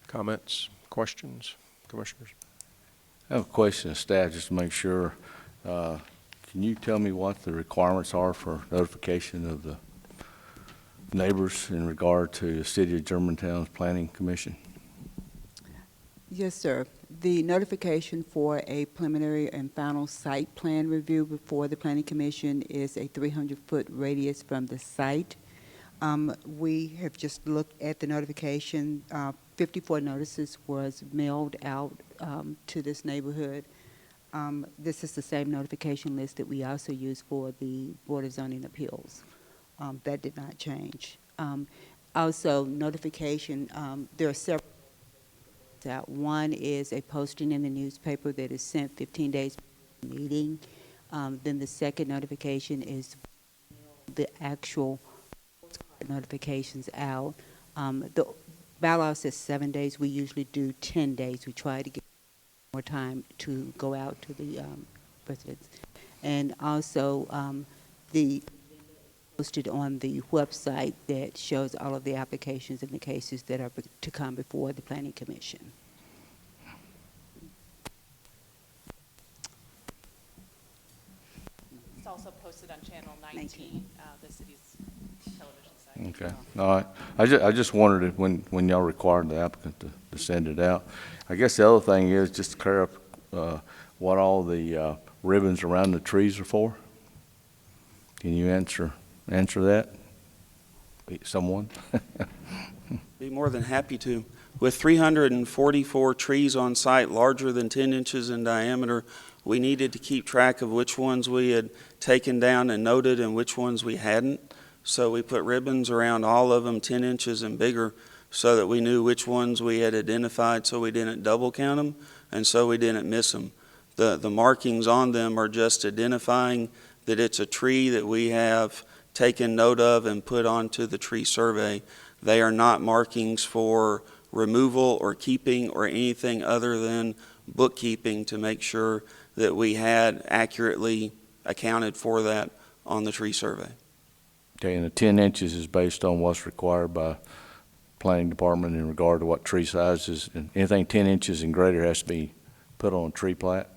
Comments, questions, commissioners? I have a question of staff, just to make sure. Can you tell me what the requirements are for notification of the neighbors in regard to the City of Germantown's Planning Commission? Yes, sir. The notification for a preliminary and final site plan review before the Planning Commission is a 300-foot radius from the site. We have just looked at the notification. 54 notices was mailed out to this neighborhood. This is the same notification list that we also use for the Board of Zoning Appeals. That did not change. Also, notification, there are several out. One is a posting in the newspaper that is sent 15 days before the meeting. Then the second notification is the actual notifications out. The bylaw says 7 days. We usually do 10 days. We try to get more time to go out to the residents. And also the posted on the website that shows all of the applications and the cases that are to come before the Planning Commission. It's also posted on Channel 19, the city's television site. Okay. All right. I just wondered if when y'all required the applicant to send it out. I guess the other thing is, just to what all the ribbons around the trees are for? Can you answer that? Someone? Be more than happy to. With 344 trees on site larger than 10 inches in diameter, we needed to keep track of which ones we had taken down and noted and which ones we hadn't. So we put ribbons around all of them 10 inches and bigger so that we knew which ones we had identified, so we didn't double count them and so we didn't miss them. The markings on them are just identifying that it's a tree that we have taken note of and put onto the tree survey. They are not markings for removal or keeping or anything other than bookkeeping to make sure that we had accurately accounted for that on the tree survey. Okay, and the 10 inches is based on what's required by planning department in regard to what tree sizes, and anything 10 inches and greater has to be put on a tree plat?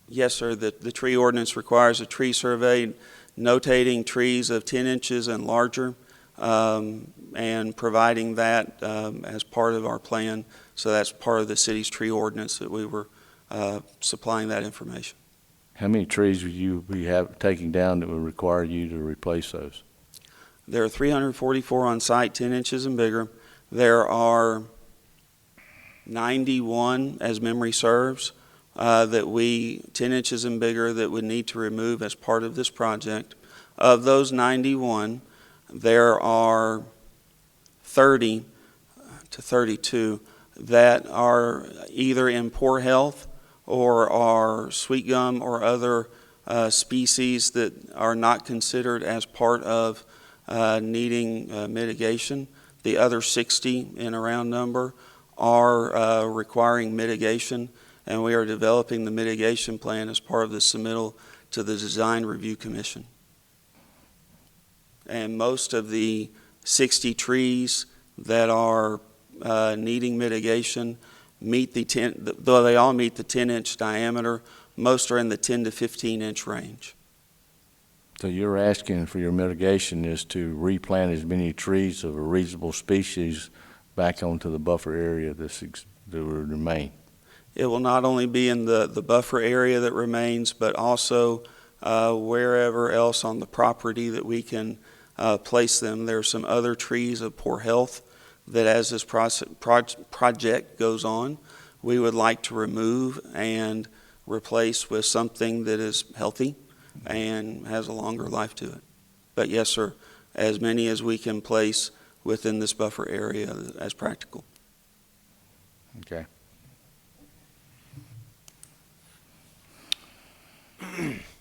Yes, sir. The tree ordinance requires a tree survey notating trees of 10 inches and larger and providing that as part of our plan. So that's part of the city's tree ordinance that we were supplying that information. How many trees would you be taking down that would require you to replace those? There are 344 on site, 10 inches and bigger. There are 91, as memory serves, 10 inches and bigger that would need to remove as part of this project. Of those 91, there are 30 to 32 that are either in poor health or are sweet gum or other species that are not considered as part of needing mitigation. The other 60, in a round number, are requiring mitigation, and we are developing the mitigation plan as part of the submittal to the Design Review Commission. And most of the 60 trees that are needing mitigation meet though they all meet the 10-inch diameter, most are in the 10 to 15-inch range. So you're asking for your mitigation is to replant as many trees of a reasonable species back onto the buffer area that will remain? It will not only be in the buffer area that remains, but also wherever else on the property that we can place them. There are some other trees of poor health that as this project goes on, we would like to remove and replace with something that is healthy and has a longer life to it. But yes, sir, as many as we can place within this buffer area as practical. Okay.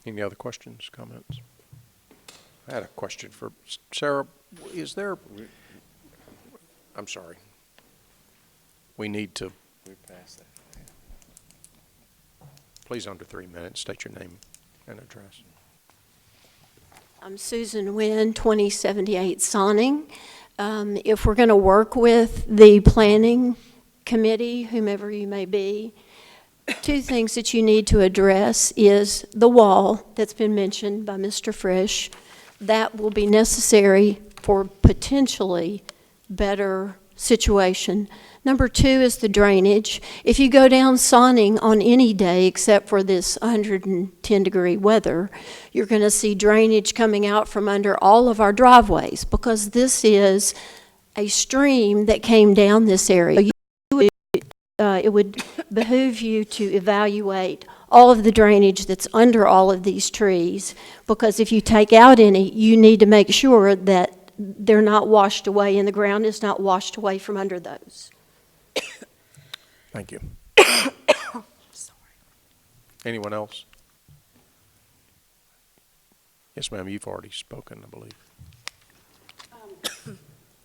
Any other questions, comments? I had a question for Sarah. I'm sorry. We need to. Please, under 3 minutes, state your name and address. I'm Susan Wynn, 2078 Sonning. If we're going to work with the planning committee, whomever you may be, two things that you need to address is the wall that's been mentioned by Mr. Frisch. That will be necessary for potentially better situation. Number two is the drainage. If you go down Sonning on any day except for this 110-degree weather, you're going to see drainage coming out from under all of our driveways because this is a stream that came down this area. It would behoove you to evaluate all of the drainage that's under all of these trees, because if you take out any, you need to make sure that they're not washed away and the ground is not washed away from under those. Thank you. Anyone else? Yes, ma'am, you've already spoken, I believe.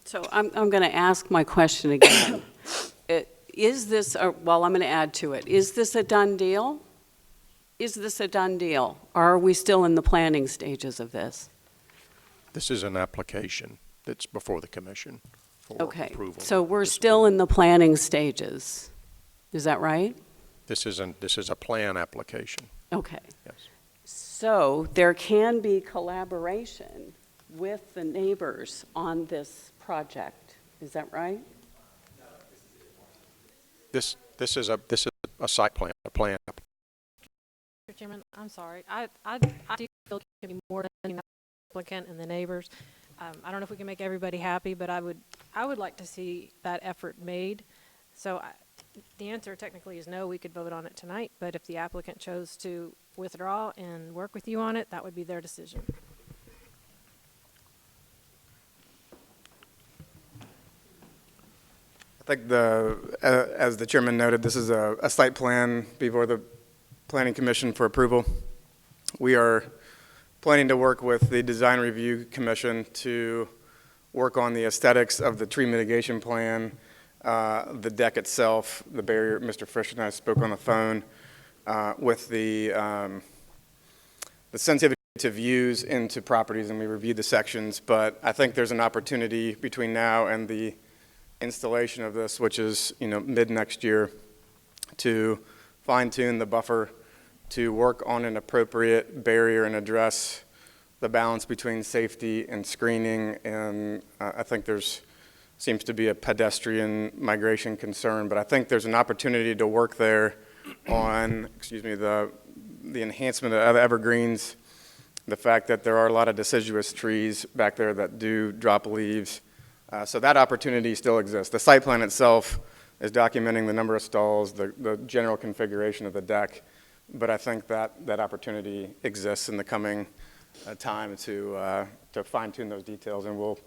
So I'm going to ask my question again. Is this, well, I'm going to add to it. Is this a done deal? Is this a done deal? Or are we still in the planning stages of this? This is an application that's before the commission for approval. So we're still in the planning stages. Is that right? This is a plan application. Okay. Yes. So there can be collaboration with the neighbors on this project. Is that right? This is a site plan, a plan Mr. Chairman, I'm sorry. I do feel it can be more than the applicant and the neighbors. I don't know if we can make everybody happy, but I would like to see that effort made. So the answer technically is no, we could vote on it tonight, but if the applicant chose to withdraw and work with you on it, that would be their decision. I think as the chairman noted, this is a site plan before the Planning Commission for approval. We are planning to work with the Design Review Commission to work on the aesthetics of the tree mitigation plan, the deck itself, the barrier. Mr. Frisch and I spoke on the phone with the sensitivity to views into properties, and we reviewed the sections. But I think there's an opportunity between now and the installation of this, which is mid next year, to fine-tune the buffer, to work on an appropriate barrier and address the balance between safety and screening. And I think there's seems to be a pedestrian migration concern, but I think there's an opportunity to work there on, the enhancement of evergreens, the fact that there are a lot of deciduous trees back there that do drop leaves. So that opportunity still exists. The site plan itself is documenting the number of stalls, the general configuration of the deck, but I think that opportunity exists in the coming time to fine-tune those details, and we'll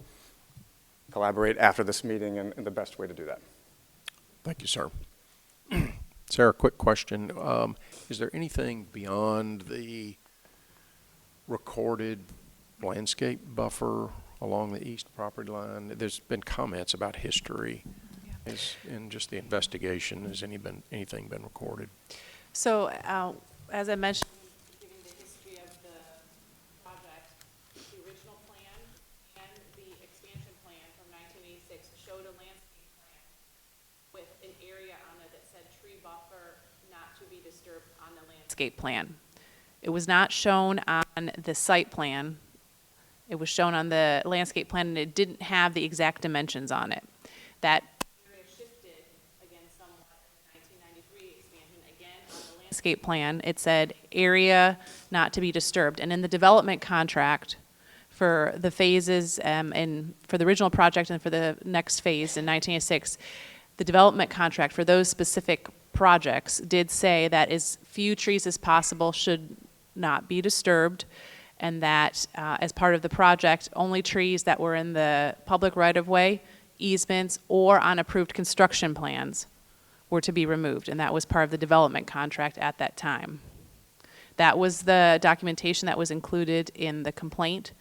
collaborate after this meeting in the best way to do that. Thank you, sir. Sarah, quick question. Is there anything beyond the recorded landscape buffer along the east property line? There's been comments about history. In just the investigation, has anything been recorded? So, as I mentioned, given the history of the project, the original plan and the expansion plan from 1986 showed a landscape plan with an area on it that said tree buffer not to be disturbed on the landscape plan. It was not shown on the site plan. It was shown on the landscape plan, and it didn't have the exact dimensions on it. That area shifted again somewhat in the 1993 expansion. Again, on the landscape plan, it said area not to be disturbed. And in the development contract for the phases and for the original project and for the next phase in 1986, the development contract for those specific projects did say that as few trees as possible should not be disturbed, and that as part of the project, only trees that were in the public right-of-way, easements, or on approved construction plans were to be removed, and that was part of the development contract at that time. That was the documentation that was included in the complaint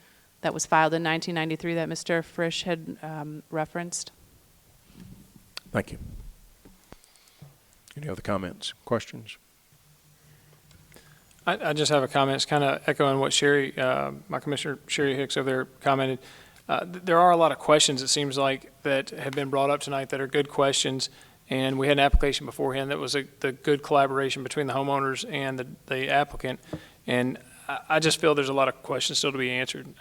that was filed in 1993 that Mr. Frisch had referenced. Thank you. Any other comments, questions? I just have a comment. It's kind of echoing what Sherry, my Commissioner Sherry Hicks over there commented. There are a lot of questions, it seems like, that have been brought up tonight that are good questions, and we had an application beforehand that was the good collaboration between the homeowners and the applicant, and I just feel there's a lot of questions still to be answered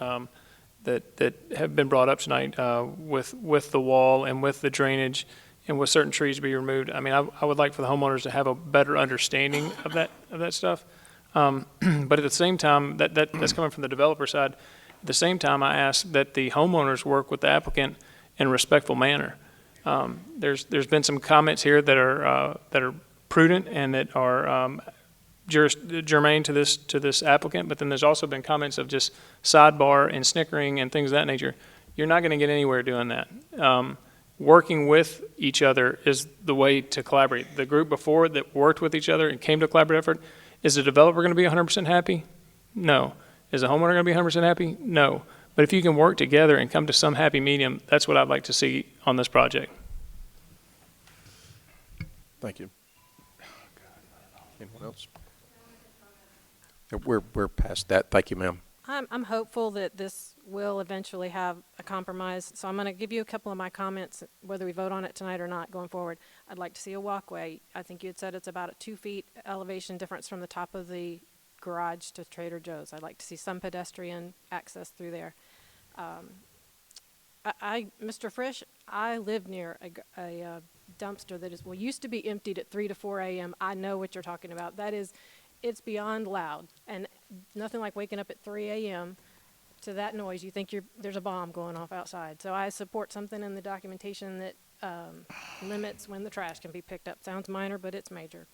that have been brought up tonight with the wall and with the drainage and with certain trees to be removed. I mean, I would like for the homeowners to have a better understanding of that stuff. But at the same time, that's coming from the developer side. At the same time, I ask that the homeowners work with the applicant in a respectful manner. There's been some comments here that are prudent and that are germane to this applicant, but then there's also been comments of just sidebar and snickering and things of that nature. You're not going to get anywhere doing that. Working with each other is the way to collaborate. The group before that worked with each other and came to a collaborative effort. Is the developer going to be 100% happy? No. Is the homeowner going to be 100% happy? No. But if you can work together and come to some happy medium, that's what I'd like to see on this project. Thank you. Anyone else? We're past that. Thank you, ma'am. I'm hopeful that this will eventually have a compromise. So I'm going to give you a couple of my comments, whether we vote on it tonight or not going forward. I'd like to see a walkway. I think you had said it's about a 2 feet elevation difference from the top of the garage to Trader Joe's. I'd like to see some pedestrian access through there. Mr. Frisch, I live near a dumpster that used to be emptied at 3 to 4 a.m. I know what you're talking about. That is it's beyond loud, and nothing like waking up at 3 a.m. to that noise. You think there's a bomb going off outside. So I support something in the documentation that limits when the trash can be picked up. Sounds minor, but it's major.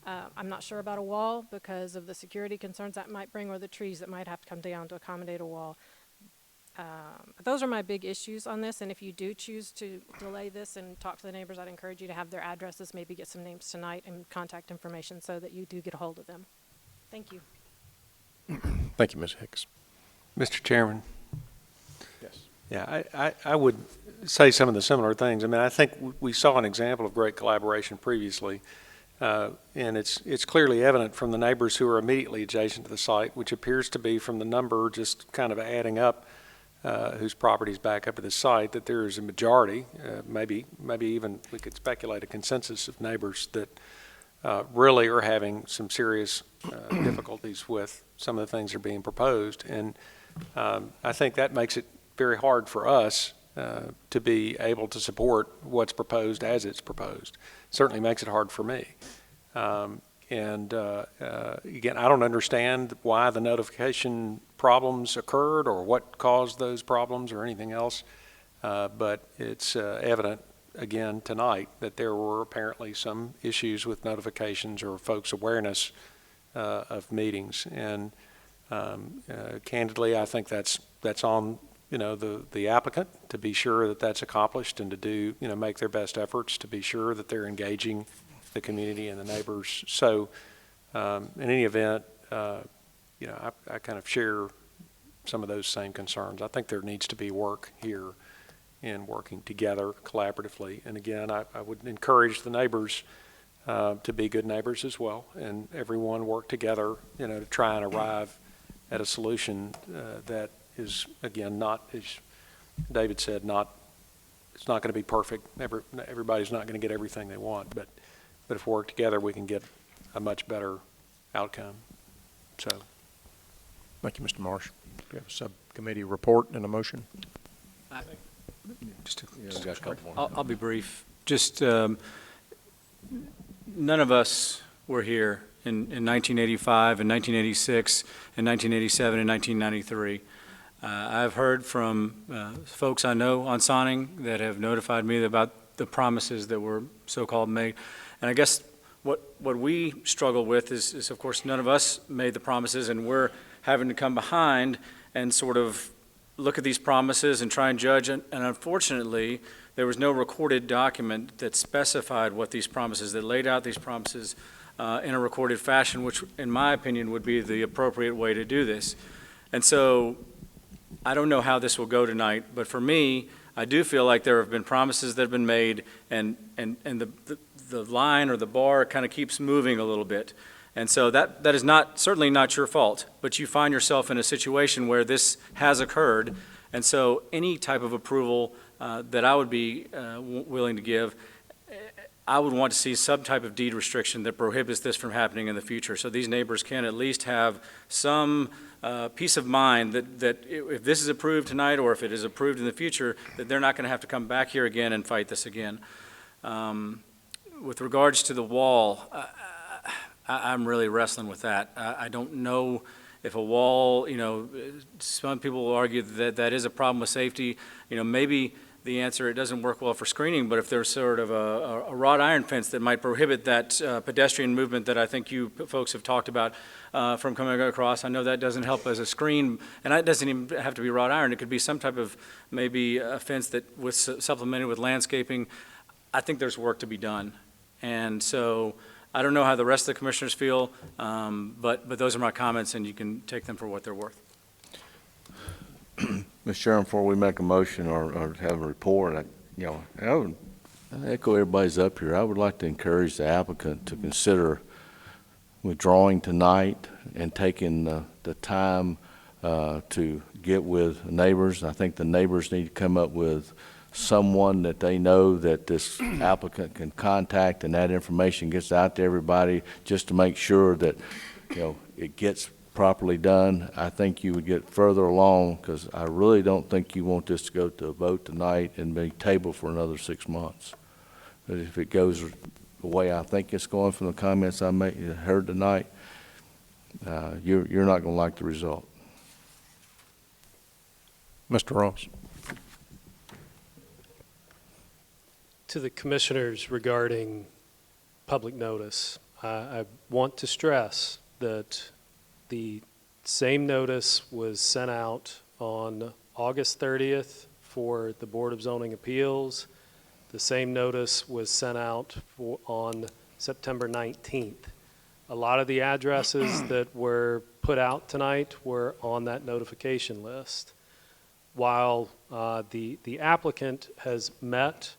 I'm not sure about a wall because of the security concerns that might bring, or the trees that might have to come down to accommodate a wall. But those are my big issues on this, and if you do choose to delay this and talk to the neighbors, I'd encourage you to have their addresses, maybe get some names tonight and contact information so that you do get a hold of them. Thank you. Thank you, Ms. Hicks. Mr. Chairman. Yes. Yeah, I would say some of the similar things. I mean, I think we saw an example of great collaboration previously, and it's clearly evident from the neighbors who are immediately adjacent to the site, which appears to be from the number just kind of adding up whose properties back up to the site, that there is a majority, maybe even we could speculate a consensus of neighbors that really are having some serious difficulties with some of the things that are being proposed. And I think that makes it very hard for us to be able to support what's proposed as it's proposed. Certainly makes it hard for me. Again, I don't understand why the notification problems occurred or what caused those problems or anything else, but it's evident again tonight that there were apparently some issues with notifications or folks' awareness of meetings. And candidly, I think that's on the applicant to be sure that that's accomplished and to do make their best efforts to be sure that they're engaging the community and the neighbors. So in any event, I kind of share some of those same concerns. I think there needs to be work here in working together collaboratively. And again, I would encourage the neighbors to be good neighbors as well, and everyone work together, to try and arrive at a solution that is, again, not, as David said, it's not going to be perfect. Everybody's not going to get everything they want, but if we work together, we can get a much better outcome. So, thank you, Mr. Marsh. Do you have a subcommittee report and a motion? I'll be brief. Just none of us were here in 1985 and 1986 and 1987 and 1993. I've heard from folks I know on Sonning that have notified me about the promises that were so-called made. And I guess what we struggle with is, of course, none of us made the promises, and we're having to come behind and sort of look at these promises and try and judge. And unfortunately, there was no recorded document that specified what these promises, that laid out these promises in a recorded fashion, which, in my opinion, would be the appropriate way to do this. And so I don't know how this will go tonight, but for me, I do feel like there have been promises that have been made, and the line or the bar kind of keeps moving a little bit. And so that is certainly not your fault, but you find yourself in a situation where this has occurred. And so any type of approval that I would be willing to give, I would want to see some type of deed restriction that prohibits this from happening in the future. So these neighbors can at least have some peace of mind that if this is approved tonight, or if it is approved in the future, that they're not going to have to come back here again and fight this again. With regards to the wall, I'm really wrestling with that. I don't know if a wall, some people will argue that is a problem with safety. Maybe the answer, it doesn't work well for screening, but if there's sort of a wrought iron fence that might prohibit that pedestrian movement that I think you folks have talked about from coming across, I know that doesn't help as a screen, and it doesn't even have to be wrought iron. It could be some type of, maybe a fence that was supplemented with landscaping. I think there's work to be done. And so I don't know how the rest of the commissioners feel, but those are my comments, and you can take them for what they're worth. Mr. Chairman, before we make a motion or have a report, I would echo everybody's up here. I would like to encourage the applicant to consider withdrawing tonight and taking the time to get with neighbors. I think the neighbors need to come up with someone that they know that this applicant can contact, and that information gets out to everybody just to make sure that it gets properly done. I think you would get further along, because I really don't think you want this to go to a vote tonight and be tabled for another 6 months. But if it goes the way I think it's going from the comments I heard tonight, you're not going to like the result. Mr. Ross. To the commissioners regarding public notice, I want to stress that the same notice was sent out on August 30th for the Board of Zoning Appeals. The same notice was sent out on September 19th. A lot of the addresses that were put out tonight were on that notification list. While the applicant has met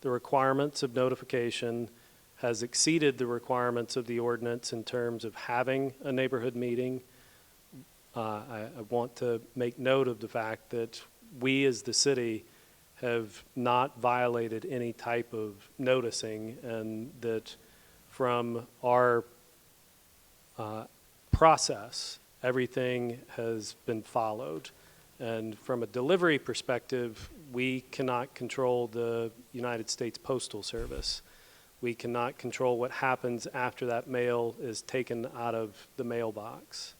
the requirements of notification, has exceeded the requirements of the ordinance in terms of having a neighborhood meeting, I want to make note of the fact that we as the city have not violated any type of noticing, and that from our process, everything has been followed. And from a delivery perspective, we cannot control the United States Postal Service. We cannot control what happens after that mail is taken out of the mailbox.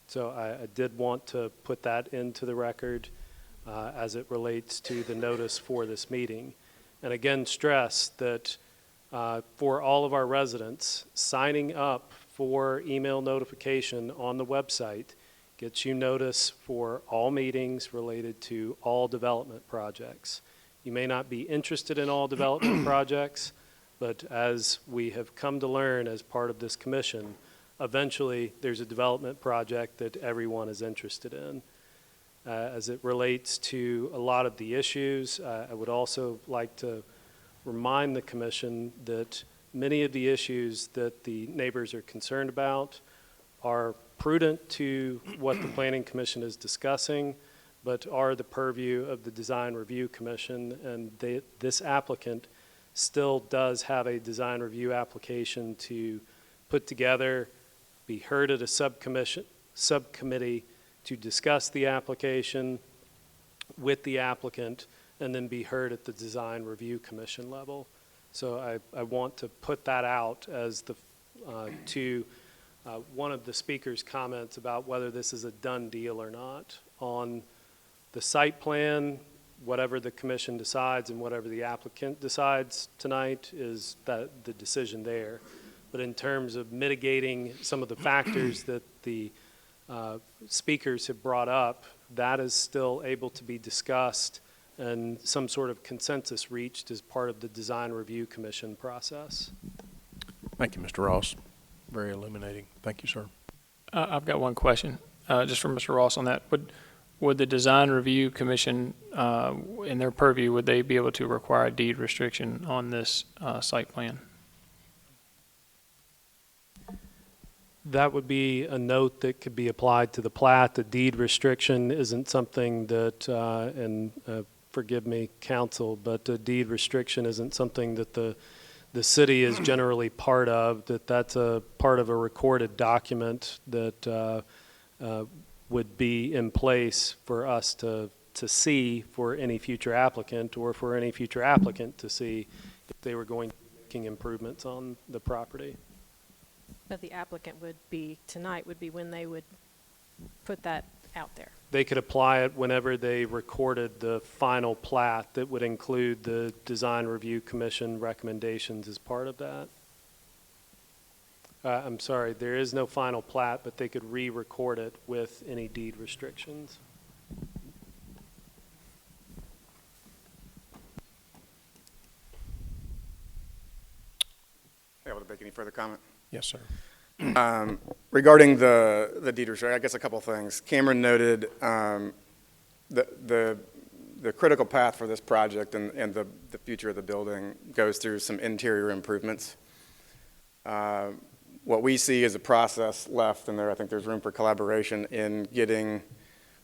So I did want to put that into the record as it relates to the notice for this meeting. And again, stress that for all of our residents, signing up for email notification on the website gets you notice for all meetings related to all development projects. You may not be interested in all development projects, but as we have come to learn as part of this commission, eventually there's a development project that everyone is interested in. As it relates to a lot of the issues, I would also like to remind the commission that many of the issues that the neighbors are concerned about are prudent to what the Planning Commission is discussing, but are the purview of the Design Review Commission, and this applicant still does have a design review application to put together, be heard at a subcommittee to discuss the application with the applicant, and then be heard at the Design Review Commission level. So I want to put that out as the one of the speaker's comments about whether this is a done deal or not. On the site plan, whatever the commission decides and whatever the applicant decides tonight is the decision there. But in terms of mitigating some of the factors that the speakers have brought up, that is still able to be discussed and some sort of consensus reached as part of the Design Review Commission process. Thank you, Mr. Ross. Very illuminating. Thank you, sir. I've got one question, just from Mr. Ross on that. Would the Design Review Commission, in their purview, would they be able to require a deed restriction on this site plan? That would be a note that could be applied to the plat. The deed restriction isn't something that, and forgive me, council, but a deed restriction isn't something that the city is generally part of, that's a part of a recorded document that would be in place for us to see for any future applicant, or for any future applicant to see if they were going to be making improvements on the property. But the applicant would be when they would put that out there. They could apply it whenever they recorded the final plat that would include the Design Review Commission recommendations as part of that. I'm sorry, there is no final plat, but they could re-record it with any deed restrictions. Able to make any further comment? Yes, sir. Regarding the deed restriction, I guess a couple things. Cameron noted the critical path for this project and the future of the building goes through some interior improvements. What we see is a process left, and I think there's room for collaboration in getting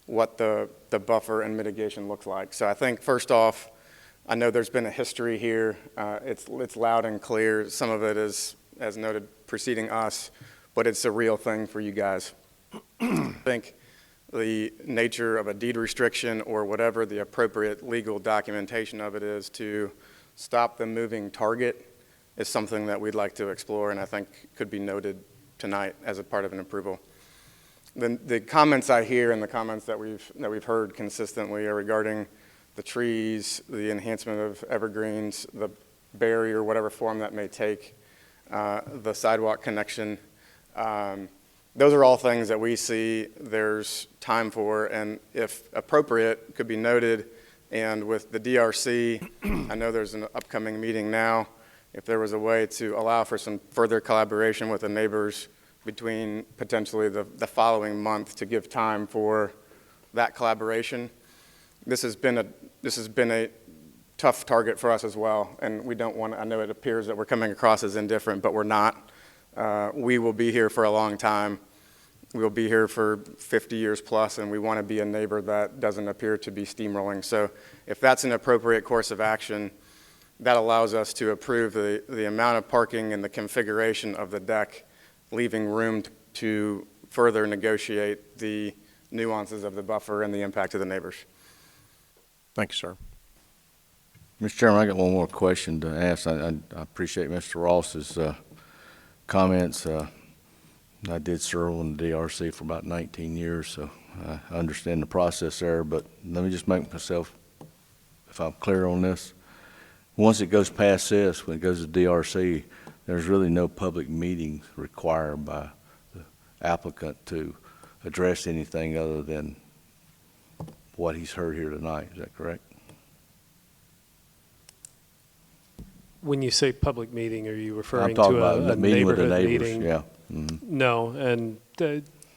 what the buffer and mitigation looks like. So I think first off, I know there's been a history here. It's loud and clear. Some of it is, as noted, preceding us, but it's a real thing for you guys. I think the nature of a deed restriction or whatever the appropriate legal documentation of it is to stop the moving target is something that we'd like to explore, and I think could be noted tonight as a part of an approval. The comments I hear and the comments that we've heard consistently are regarding the trees, the enhancement of evergreens, the barrier, whatever form that may take, the sidewalk connection. Those are all things that we see there's time for, and if appropriate, could be noted. And with the DRC, I know there's an upcoming meeting now. If there was a way to allow for some further collaboration with the neighbors between potentially the following month to give time for that collaboration. This has been a tough target for us as well, and we don't want, I know it appears that we're coming across as indifferent, but we're not. We will be here for a long time. We will be here for 50 years plus, and we want to be a neighbor that doesn't appear to be steamrolling. So if that's an appropriate course of action, that allows us to approve the amount of parking and the configuration of the deck, leaving room to further negotiate the nuances of the buffer and the impact of the neighbors. Thank you, sir. Mr. Chairman, I got one more question to ask. I appreciate Mr. Ross's comments. I did serve on the DRC for about 19 years, so I understand the process there, but let me just make myself, if I'm clear on this, once it goes past this, when it goes to DRC, there's really no public meetings required by the applicant to address anything other than what he's heard here tonight. Is that correct? When you say public meeting, are you referring I'm talking to about a meeting with the neighborhood neighbors, meeting? yeah. Mm-hmm. No, and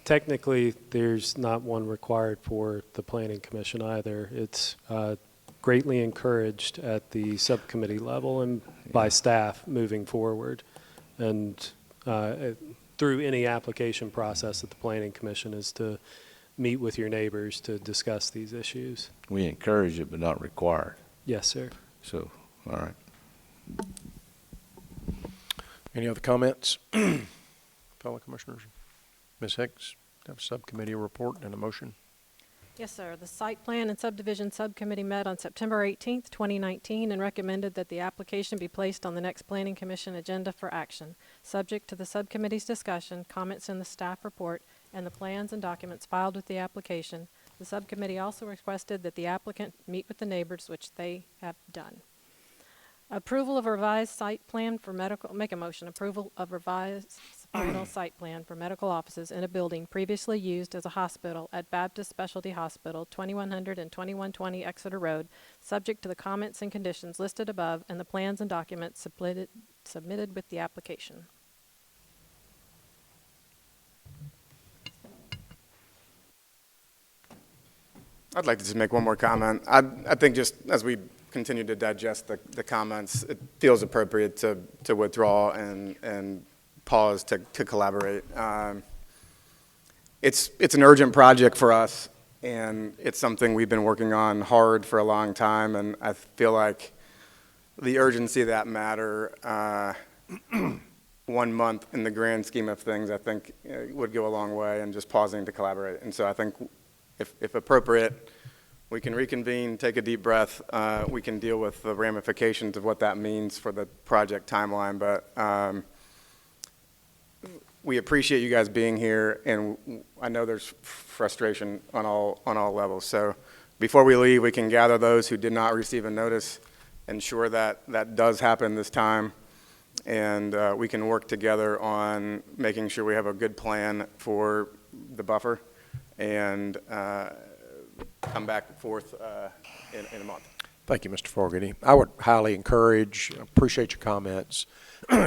technically, there's not one required for the Planning Commission either. It's greatly encouraged at the subcommittee level and by staff moving forward. And through any application process at the Planning Commission is to meet with your neighbors to discuss these issues. We encourage it, but not required. Yes, sir. So, all right. Any other comments, fellow commissioners? Ms. Hicks, have a subcommittee report and a motion. Yes, sir. The Site Plan and Subdivision Subcommittee met on September 18th, 2019, and recommended that the application be placed on the next Planning Commission agenda for action, subject to the subcommittee's discussion, comments in the staff report, and the plans and documents filed with the application. The subcommittee also requested that the applicant meet with the neighbors, which they have done. Approval of revised site plan for medical, make a motion, approval of revised final site plan for medical offices in a building previously used as a hospital at Baptist Specialty Hospital, 2100 and 2120 Exeter Road, subject to the comments and conditions listed above and the plans and documents submitted with the application. I'd like to just make one more comment. I think just as we continue to digest the comments, it feels appropriate to withdraw and pause to collaborate. It's an urgent project for us, and it's something we've been working on hard for a long time, and I feel like the urgency of that matter, 1 month in the grand scheme of things, I think would go a long way in just pausing to collaborate. And so I think if appropriate, we can reconvene, take a deep breath. We can deal with the ramifications of what that means for the project timeline. But we appreciate you guys being here, and I know there's frustration on all levels. So before we leave, we can gather those who did not receive a notice, ensure that that does happen this time, and we can work together on making sure we have a good plan for the buffer and come back and forth in a month. Thank you, Mr. Fogarty. I would highly encourage, appreciate your comments.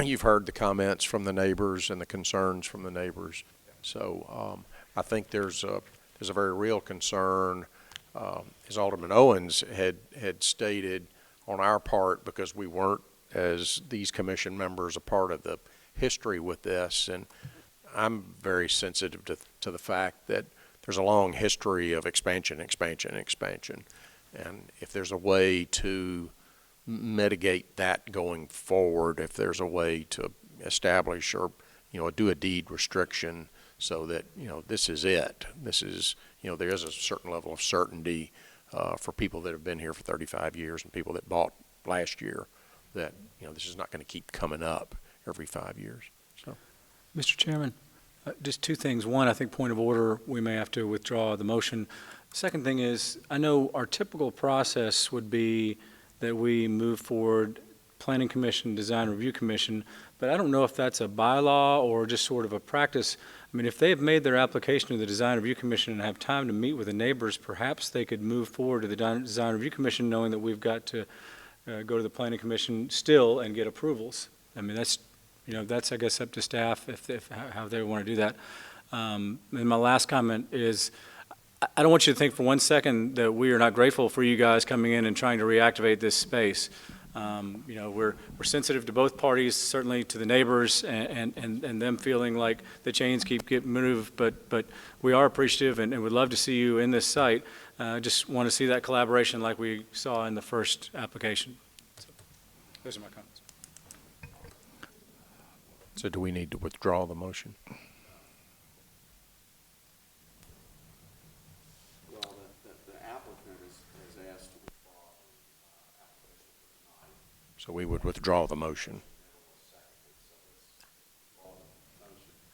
You've heard the comments from the neighbors and the concerns from the neighbors. So I think there's a very real concern, as Alderman Owens had stated on our part, because we weren't, as these commission members, a part of the history with this. And I'm very sensitive to the fact that there's a long history of expansion. And if there's a way to mitigate that going forward, if there's a way to establish or, do a deed restriction so that, this is it. This is, there is a certain level of certainty for people that have been here for 35 years and people that bought last year that, this is not going to keep coming up every 5 years. So Mr. Chairman, just two things. One, I think point of order, we may have to withdraw the motion. Second thing is, I know our typical process would be that we move forward Planning Commission, Design Review Commission, but I don't know if that's a bylaw or just sort of a practice. I mean, if they have made their application to the Design Review Commission and have time to meet with the neighbors, perhaps they could move forward to the Design Review Commission knowing that we've got to go to the Planning Commission still and get approvals. I mean, that's, that's, I guess, up to staff if how they want to do that. And my last comment is, I don't want you to think for one second that we are not grateful for you guys coming in and trying to reactivate this space. We're sensitive to both parties, certainly to the neighbors and them feeling like the chains keep getting moved, but we are appreciative and would love to see you in this site. Just want to see that collaboration like we saw in the first application. So, those are my comments. So do we need to withdraw the motion? Well, the applicant has asked to withdraw the application for tonight. So we would withdraw the motion.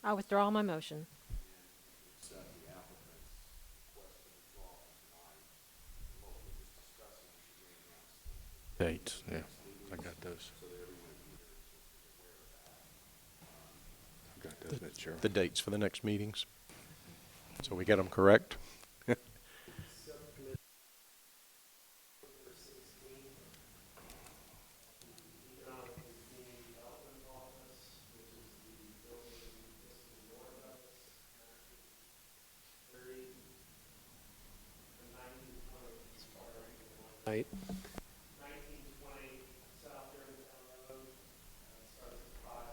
I withdraw my motion. Dates, yeah, I got those. I got those, Mr. Chairman. The dates for the next meetings. So we get them correct? Night.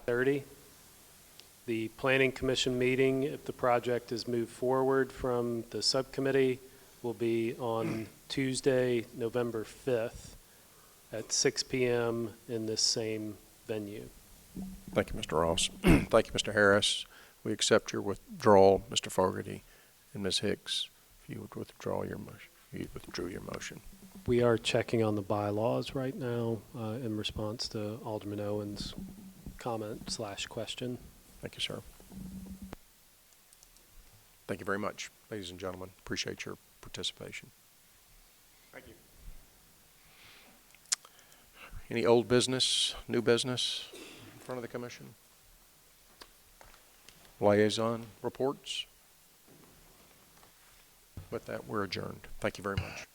30. The Planning Commission meeting, if the project is moved forward from the subcommittee, will be on Tuesday, November 5th at 6 p.m. in this same venue. Thank you, Mr. Ross. Thank you, Mr. Harris. We accept your withdrawal, Mr. Fogarty, and Ms. Hicks. If you would withdraw your motion, you withdrew your motion. We are checking on the bylaws right now in response to Alderman Owen's comment/question. Thank you, sir. Thank you very much, ladies and gentlemen. Appreciate your participation. Thank you. Any old business, new business in front of the commission? Liaison reports? With that, we're adjourned. Thank you very much.